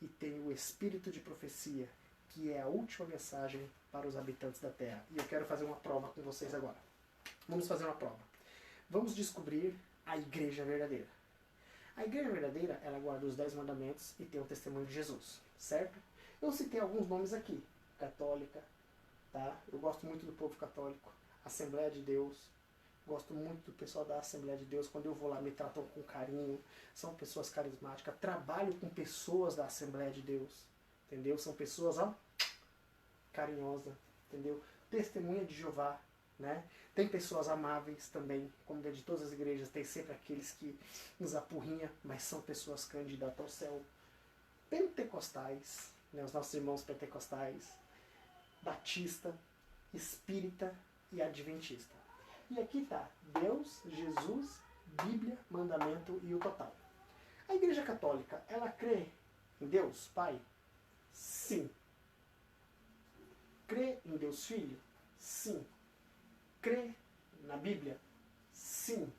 e tem o espírito de profecia, que é a última mensagem para os habitantes da Terra. E eu quero fazer uma prova com vocês agora. Vamos fazer uma prova. Vamos descobrir a Igreja verdadeira. A Igreja verdadeira, ela guarda os 10 mandamentos e tem o testemunho de Jesus, certo? Eu citei alguns nomes aqui. Católica, tá? Eu gosto muito do povo católico. Assembleia de Deus. Gosto muito do pessoal da Assembleia de Deus. Quando eu vou lá, me tratam com carinho. São pessoas carismáticas. Trabalho com pessoas da Assembleia de Deus. Entendeu? São pessoas, ó, carinhosas. Entendeu? Testemunha de Jeová. Né? Tem pessoas amáveis também, como de todas as igrejas, tem sempre aqueles que nos apurrinham, mas são pessoas candidatas ao céu. Pentecostais, né? Os nossos irmãos pentecostais, batista, espírita e adventista. E aqui está Deus, Jesus, Bíblia, mandamento e o total. A Igreja Católica, ela crê em Deus Pai? Sim. Crê em Deus Filho? Sim. Crê na Bíblia? Sim.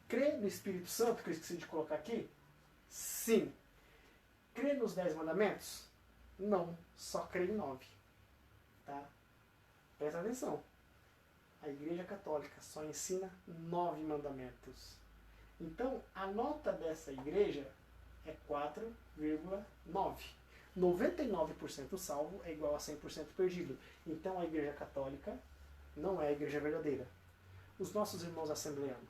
Crê no Espírito Santo, que eu esqueci de colocar aqui? Sim. Crê nos 10 mandamentos? Não, só crê em 9. Tá? Presta atenção. A Igreja Católica só ensina 9 mandamentos. Então, a nota dessa igreja é 4,9. 99% salvo é igual a 100% perdido. Então, a Igreja Católica não é a igreja verdadeira. Os nossos irmãos assembleanos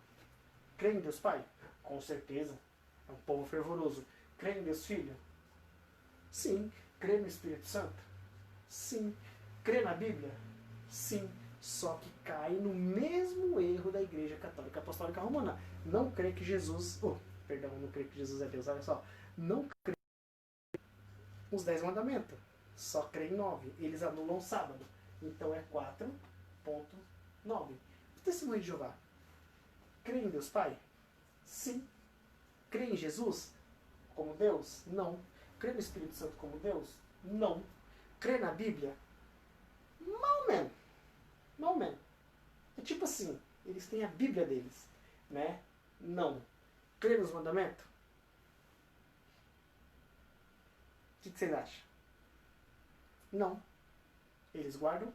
creem em Deus Pai? Com certeza. É um povo fervoroso. Creem em Deus Filho? Sim. Crê no Espírito Santo? Sim. Crê na Bíblia? Sim. Só que cai no mesmo erro da Igreja Católica Apostólica Romana. Não crê que Jesus... não crê que Jesus é Deus. Olha só. Não crê os 10 mandamentos. Só crê em 9. Eles anulam o sábado. Então é 4,9. O testemunho de Jeová. Crê em Deus Pai? Sim. Crê em Jesus como Deus? Não. Crê no Espírito Santo como Deus? Não. Crê na Bíblia? Mal menos. É tipo assim, eles têm a Bíblia deles, né? Não. Crê nos mandamentos? O que vocês acham? Não. Eles guardam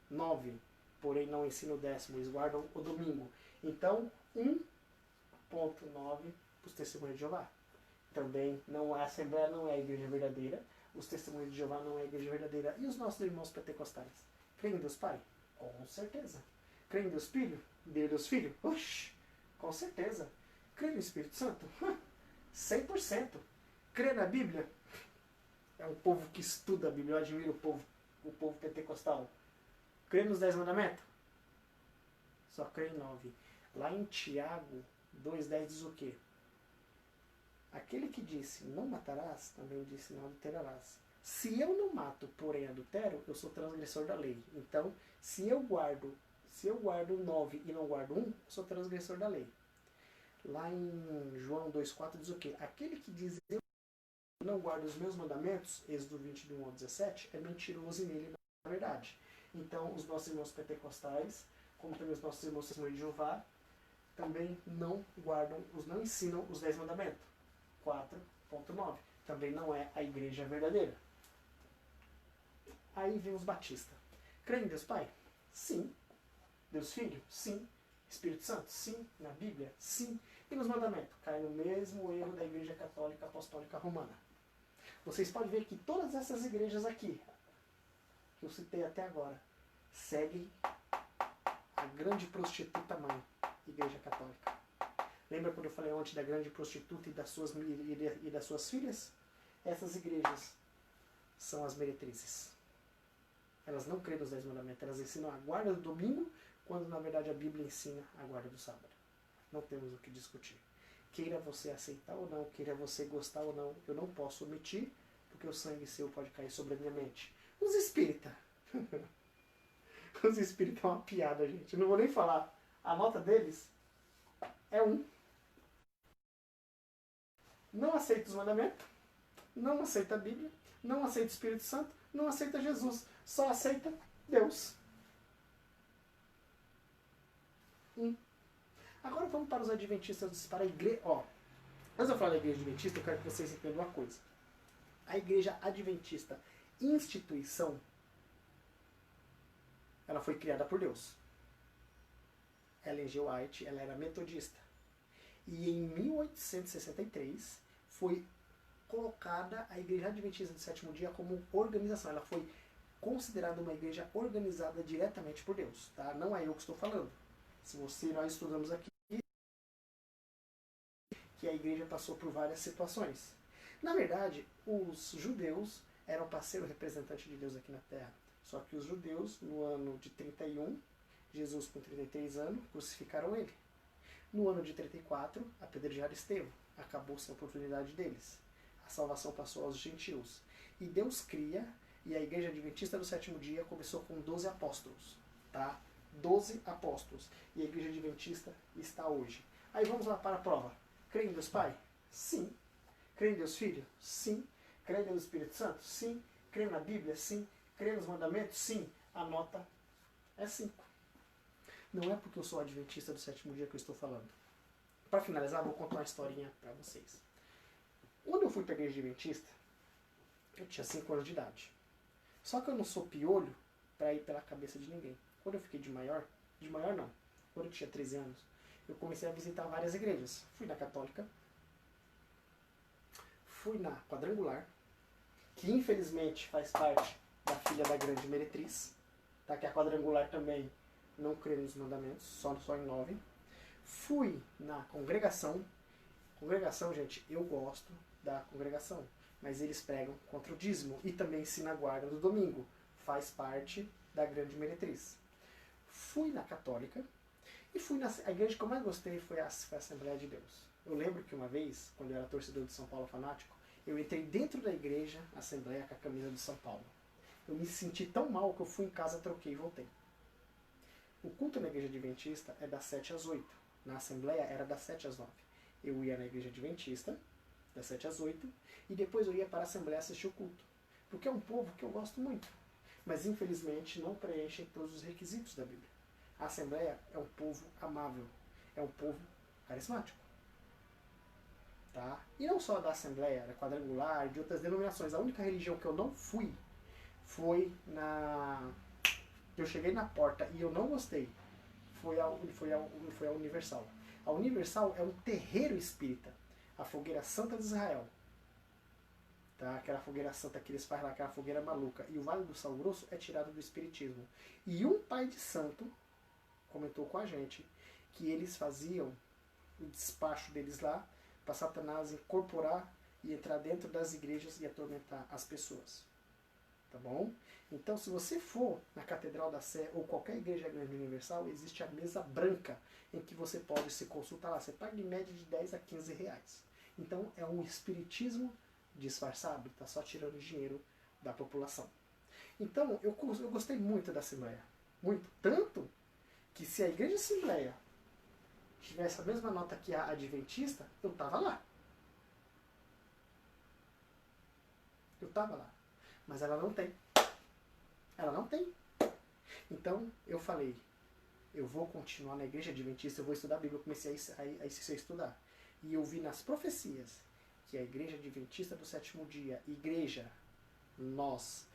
9, porém não ensinam o 10º, eles guardam o domingo. Então, 1,9 para os testemunhos de Jeová. Também não a Assembleia não é a igreja verdadeira, os testemunhos de Jeová não é a igreja verdadeira. E os nossos irmãos pentecostais? Creem em Deus Pai? Com certeza. Creem em Deus Filho? Deus Filho? Oxi, com certeza. Creem no Espírito Santo? 100%. Crê na Bíblia? É um povo que estuda a Bíblia, eu admiro o povo o povo pentecostal? Crê nos 10 mandamentos? Só crê em 9. Lá em Tiago 2,10 diz o quê? Aquele que disse, não matarás, também disse, não adulterarás. Se eu não mato, porém adultero, eu sou transgressor da lei. Então, se eu guardo 9 e não guardo 1, eu sou transgressor da lei. Lá em João 2,4 diz o quê? Aquele que diz, eu não guardo os meus mandamentos, Êxodo 21 ao 17, é mentiroso e nele não é verdade. Então, os nossos irmãos pentecostais, como também os nossos irmãos testemunhos de Jeová, também não ensinam os 10 mandamentos. 4.9. Também não é a igreja verdadeira. Aí vem os batistas. Crê em Deus Pai? Sim. Deus Filho? Sim. Espírito Santo? Sim. Na Bíblia? Sim. E nos mandamentos? Cai no mesmo erro da Igreja Católica Apostólica Romana. Vocês podem ver que todas essas igrejas aqui, que eu citei até agora, seguem a grande prostituta mãe, Igreja Católica. Lembra quando eu falei ontem da grande prostituta e das suas filhas? Essas igrejas são as meretrizes. Elas não creem nos 10 mandamentos, elas ensinam a guarda do domingo, quando na verdade a Bíblia ensina a guarda do sábado. Não temos o que discutir. Queira você aceitar ou não, queira você gostar ou não, eu não posso omitir, porque o sangue seu pode cair sobre a minha mente. Os espíritas. Os espíritas é uma piada, gente. Eu não vou nem falar. A nota deles é 1. Não aceita os mandamentos, não aceita a Bíblia, não aceita o Espírito Santo, não aceita Jesus, só aceita Deus. Agora vamos para os adventistas, para a igreja. Antes de eu falar da igreja adventista, eu quero que vocês entendam uma coisa. A igreja adventista, instituição, ela foi criada por Deus. Ellen G. White, ela era metodista. E em 1863 foi colocada a Igreja Adventista do Sétimo Dia como organização. Ela foi considerada uma igreja organizada diretamente por Deus. Tá? Não é eu que estou falando. Nós estudamos aqui que a igreja passou por várias situações. Na verdade, os judeus eram para ser o representante de Deus aqui na Terra. Só que os judeus, no ano de 31, Jesus com 33 anos, crucificaram ele. No ano de 34, apedrejaram Estevão. Acabou-se a oportunidade deles. A salvação passou aos gentios. E Deus cria, e a Igreja Adventista do Sétimo Dia começou com 12 apóstolos. Tá? 12 apóstolos. E a Igreja Adventista está hoje. Aí vamos lá para a prova. Crê em Deus Pai? Sim. Crê em Deus Filho? Sim. Crê em Deus Espírito Santo? Sim. Crê na Bíblia? Sim. Crê nos mandamentos? Sim. A nota é 5. Não é porque eu sou adventista do sétimo dia que eu estou falando. Para finalizar, vou contar uma historinha para vocês. Quando eu fui para a igreja adventista, eu tinha 5 anos de idade. Só que eu não sou piolho para ir pela cabeça de ninguém. Quando eu fiquei de maior não, quando eu tinha 13 anos, eu comecei a visitar várias igrejas. Fui na Católica, fui na Quadrangular, que infelizmente faz parte da filha da grande meretriz, tá? Que a Quadrangular também não crê nos mandamentos, só em 9. Fui na congregação. Congregação, gente, eu gosto da congregação, mas eles pregam contra o dízimo e também ensina a guarda do domingo. Faz parte da grande meretriz. Fui na Católica e fui a igreja que eu mais gostei foi a Assembleia de Deus. Eu lembro que uma vez, quando eu era torcedor de São Paulo fanático, eu entrei dentro da igreja, Assembleia, com a camisa de São Paulo. Eu me senti tão mal que eu fui em casa, troquei e voltei. O culto na igreja adventista é das 7 às 8. Na Assembleia era das 7 às 9. Eu ia na igreja adventista, das 7 às 8, e depois eu ia para a Assembleia assistir o culto. Porque é um povo que eu gosto muito. Mas infelizmente não preenchem todos os requisitos da Bíblia. A Assembleia é um povo amável. É um povo carismático. Tá? E não só da Assembleia, da Quadrangular, de outras denominações. A única religião que eu não fui foi na... Eu cheguei na porta e eu não gostei. Foi a Universal. A Universal é um terreiro espírita. A Fogueira Santa de Israel. Tá? Aquela fogueira santa que eles fazem lá, aquela fogueira maluca. E o Vale do Sal Grosso é tirado do espiritismo. E um pai de santo comentou com a gente que eles faziam o despacho deles lá para Satanás incorporar e entrar dentro das igrejas e atormentar as pessoas. tá bom? Então, se você for na Catedral da Sé ou qualquer igreja grande universal, existe a mesa branca em que você pode se consultar lá. Você paga em média de 10 a 15 reais. Então, é um espiritismo disfarçado, está só tirando dinheiro da população. Então, eu gostei muito da Assembleia. Muito. Tanto que se a Igreja Assembleia tivesse a mesma nota que a Adventista, eu estava lá. Eu estava lá. Mas ela não tem. Ela não tem. Então, eu falei, eu vou continuar na Igreja Adventista, eu vou estudar a Bíblia. Eu comecei a estudar. E eu vi nas profecias que a Igreja Adventista do Sétimo Dia, igreja, nós,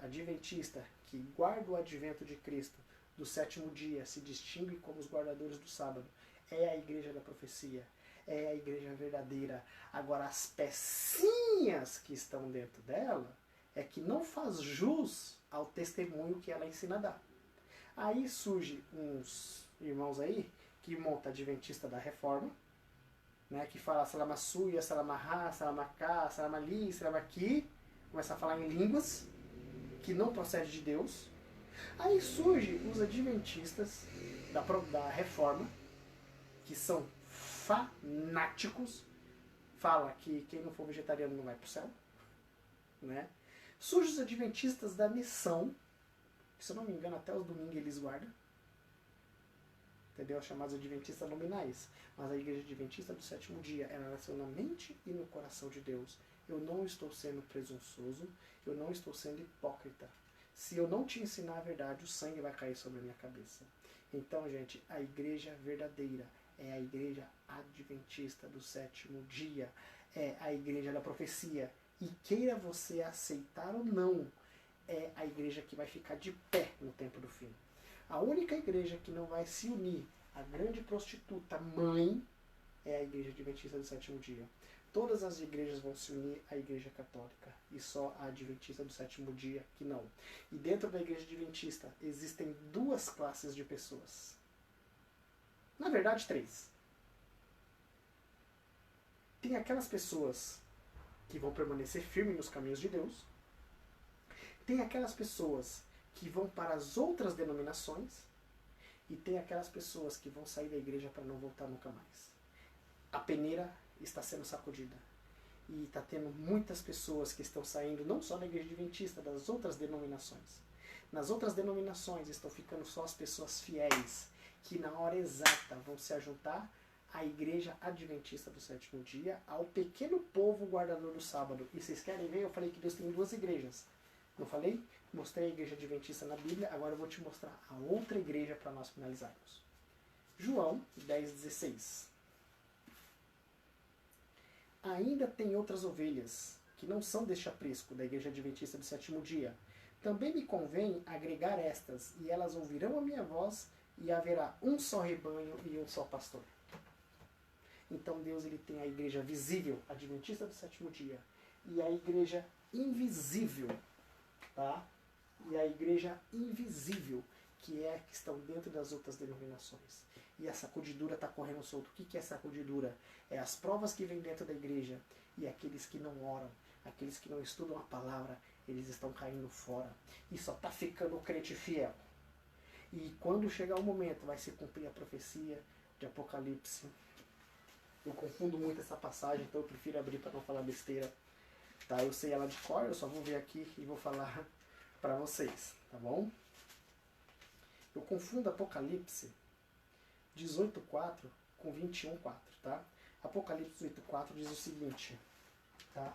Adventista, que guarda o advento de Cristo do sétimo dia, se distingue como os guardadores do sábado, é a igreja da profecia, é a igreja verdadeira. Agora, as pecinhas que estão dentro dela é que não faz jus ao testemunho que ela ensina a dar. Aí surge uns irmãos aí que monta Adventista da Reforma, né, que fala Salamassuia, Salamahá, Salamacá, Salamali, Salamaqui, começa a falar em línguas que não procede de Deus. Aí surge os adventistas da Reforma, que são fanáticos, fala que quem não for vegetariano não vai para o céu, né? Surge os adventistas da Missão, que, se eu não me engano, até os domingos eles guardam, entendeu? Chamados adventistas nominais. Mas a igreja adventista do sétimo dia, ela nasceu na mente e no coração de Deus. Eu não estou sendo presunçoso, eu não estou sendo hipócrita. Se eu não te ensinar a verdade, o sangue vai cair sobre a minha cabeça. Então, gente, a igreja verdadeira é a igreja adventista do sétimo dia. É a igreja da profecia. E queira você aceitar ou não, é a igreja que vai ficar de pé no tempo do fim. A única igreja que não vai se unir à grande prostituta mãe é a igreja adventista do sétimo dia. Todas as igrejas vão se unir à igreja católica e só a adventista do sétimo dia que não. E dentro da igreja adventista existem duas classes de pessoas. Na verdade, três. Tem aquelas pessoas que vão permanecer firmes nos caminhos de Deus. Tem aquelas pessoas que vão para as outras denominações. E tem aquelas pessoas que vão sair da igreja para não voltar nunca mais. A peneira está sendo sacudida. E está tendo muitas pessoas que estão saindo, não só da igreja adventista, das outras denominações. Nas outras denominações estão ficando só as pessoas fiéis, que na hora exata vão se ajuntar à igreja adventista do sétimo dia, ao pequeno povo guardador do sábado. E vocês querem ver? Eu falei que Deus tem duas igrejas. Não falei? Mostrei a igreja adventista na Bíblia, agora eu vou te mostrar a outra igreja para nós finalizarmos. João 10,16. Ainda tem outras ovelhas, que não são deste aprisco, da igreja adventista do sétimo dia. Também me convém agregar estas, e elas ouvirão a minha voz, e haverá um só rebanho e um só pastor. Então Deus, ele tem a igreja visível, adventista do sétimo dia, e a igreja invisível, tá? E a igreja invisível, que é a que estão dentro das outras denominações. E a sacudidura está correndo solto. O que é sacudidura? É as provas que vêm dentro da igreja e aqueles que não oram, aqueles que não estudam a palavra, eles estão caindo fora. E só está ficando o crente fiel. E quando chegar o momento, vai se cumprir a profecia de Apocalipse. Eu confundo muito essa passagem, então eu prefiro abrir para não falar besteira. Tá? Eu sei ela de cor, eu só vou ver aqui e vou falar para vocês, tá bom? Eu confundo Apocalipse 18:4 com 21:4, tá? Apocalipse 18:4 diz o seguinte, tá?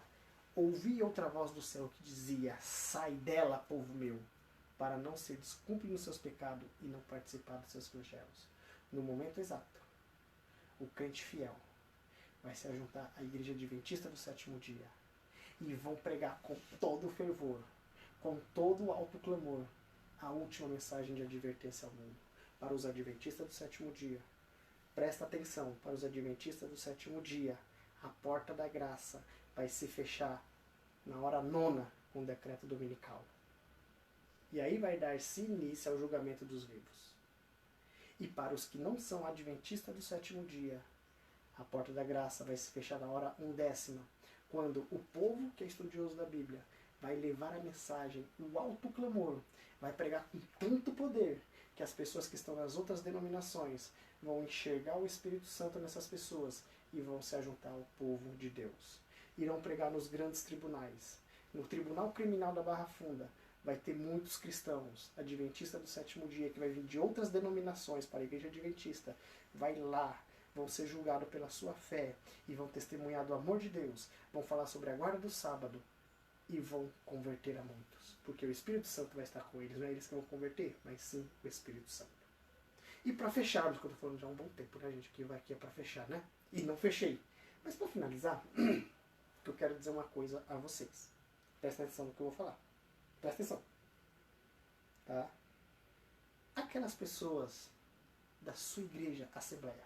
Ouvi outra voz do céu que dizia: sai dela, povo meu, para não ser descumprido nos seus pecados e não participar dos seus flagelos. No momento exato, o crente fiel vai se juntar à igreja adventista do sétimo dia e vão pregar com todo o fervor, com todo o alto clamor, a última mensagem de advertência ao mundo. Para os adventistas do sétimo dia, presta atenção, para os adventistas do sétimo dia, a porta da graça vai se fechar na hora nona com o decreto dominical. E aí vai dar-se início ao julgamento dos vivos. E para os que não são adventistas do sétimo dia, a porta da graça vai se fechar na hora 1/10, quando o povo que é estudioso da Bíblia vai levar a mensagem, o alto clamor, vai pregar com tanto poder que as pessoas que estão nas outras denominações vão enxergar o Espírito Santo nessas pessoas e vão se ajuntar ao povo de Deus. Irão pregar nos grandes tribunais. No Tribunal Criminal da Barra Funda vai ter muitos cristãos, adventistas do sétimo dia, que vai vir de outras denominações para a igreja adventista, vai lá, vão ser julgados pela sua fé e vão testemunhar do amor de Deus, vão falar sobre a guarda do sábado e vão converter a muitos. Porque o Espírito Santo vai estar com eles, não é eles que vão converter, mas sim o Espírito Santo. E para fecharmos, que eu estou falando já há um bom tempo, né, gente? Que vai aqui é para fechar, né? E não fechei. Mas para finalizar, eu quero dizer uma coisa a vocês. Presta atenção no que eu vou falar. Presta atenção. Tá? Aquelas pessoas da sua igreja, assembleia,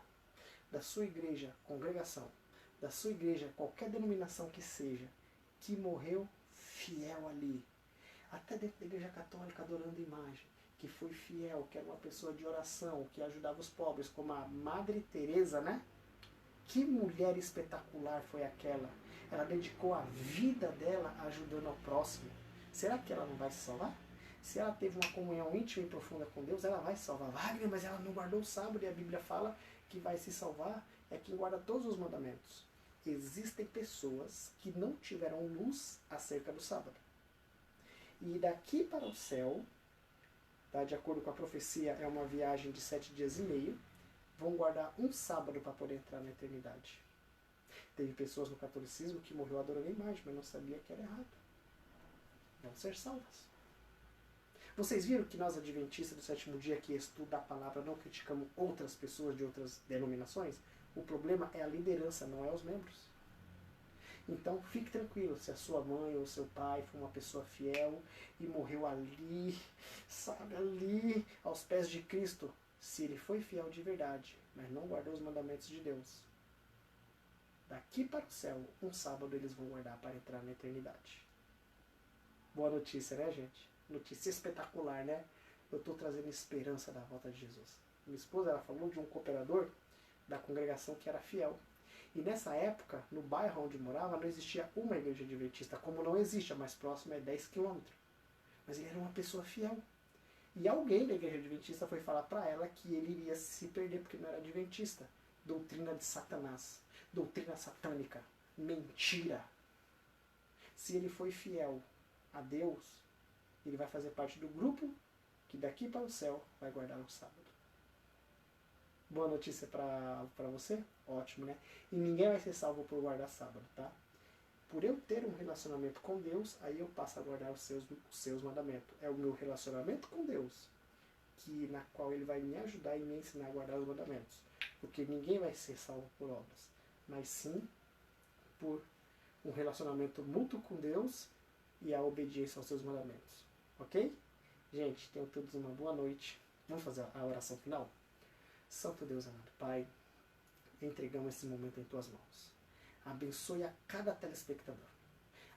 da sua igreja, congregação, da sua igreja, qualquer denominação que seja, que morreu fiel ali, até dentro da igreja católica adorando imagem, que foi fiel, que era uma pessoa de oração, que ajudava os pobres, como a Madre Teresa, né? Que mulher espetacular foi aquela. Ela dedicou a vida dela ajudando ao próximo. Será que ela não vai se salvar? Se ela teve uma comunhão íntima e profunda com Deus, ela vai se salvar. Wagner, mas ela não guardou o sábado e a Bíblia fala que vai se salvar é quem guarda todos os mandamentos. Existem pessoas que não tiveram luz acerca do sábado. E daqui para o céu, tá, de acordo com a profecia, é uma viagem de 7 dias e meio, vão guardar um sábado para poder entrar na eternidade. Teve pessoas no catolicismo que morreu adorando a imagem, mas não sabia que era errado. Vão ser salvas. Vocês viram que nós, adventistas do sétimo dia, que estudam a palavra, não criticamos outras pessoas de outras denominações? O problema é a liderança, não é os membros. Então, fique tranquilo, se a sua mãe ou seu pai foi uma pessoa fiel e morreu ali, sabe, ali, aos pés de Cristo, se ele foi fiel de verdade, mas não guardou os mandamentos de Deus, daqui para o céu, um sábado eles vão guardar para entrar na eternidade. Boa notícia, né, gente? Notícia espetacular, né? Eu estou trazendo esperança da volta de Jesus. Minha esposa, ela falou de um cooperador da congregação que era fiel. E nessa época, no bairro onde morava, não existia uma igreja adventista, como não existe, a mais próxima é 10 quilômetros. Mas ele era uma pessoa fiel. E alguém da igreja adventista foi falar para ela que ele iria se perder porque não era adventista. Doutrina de Satanás. Doutrina satânica. Mentira. Se ele foi fiel a Deus, ele vai fazer parte do grupo que daqui para o céu vai guardar o sábado. Boa notícia para você? Ótimo, né? E ninguém vai ser salvo por guardar sábado, tá? Por eu ter um relacionamento com Deus, aí eu passo a guardar os seus mandamentos. É o meu relacionamento com Deus, na qual Ele vai me ajudar e me ensinar a guardar os mandamentos. Porque ninguém vai ser salvo por obras, mas sim por um relacionamento mútuo com Deus e a obediência aos seus mandamentos. Ok? Gente, tenham todos uma boa noite. Vamos fazer a oração final? Santo Deus amado Pai, entregamos esse momento em Tuas mãos. Abençoe a cada telespectador.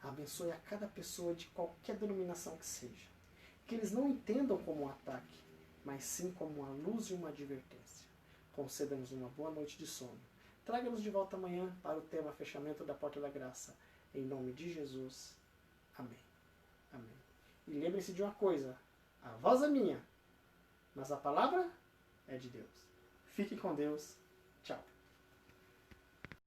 Abençoe a cada pessoa de qualquer denominação que seja. Que eles não entendam como um ataque, mas sim como uma luz e uma advertência. Conceda-nos uma boa noite de sono. Traga-nos de volta amanhã para o tema Fechamento da Porta da Graça. Em nome de Jesus. Amém. Amém. E lembre-se de uma coisa. A voz é minha, mas a palavra é de Deus. Fique com Deus. Tchau.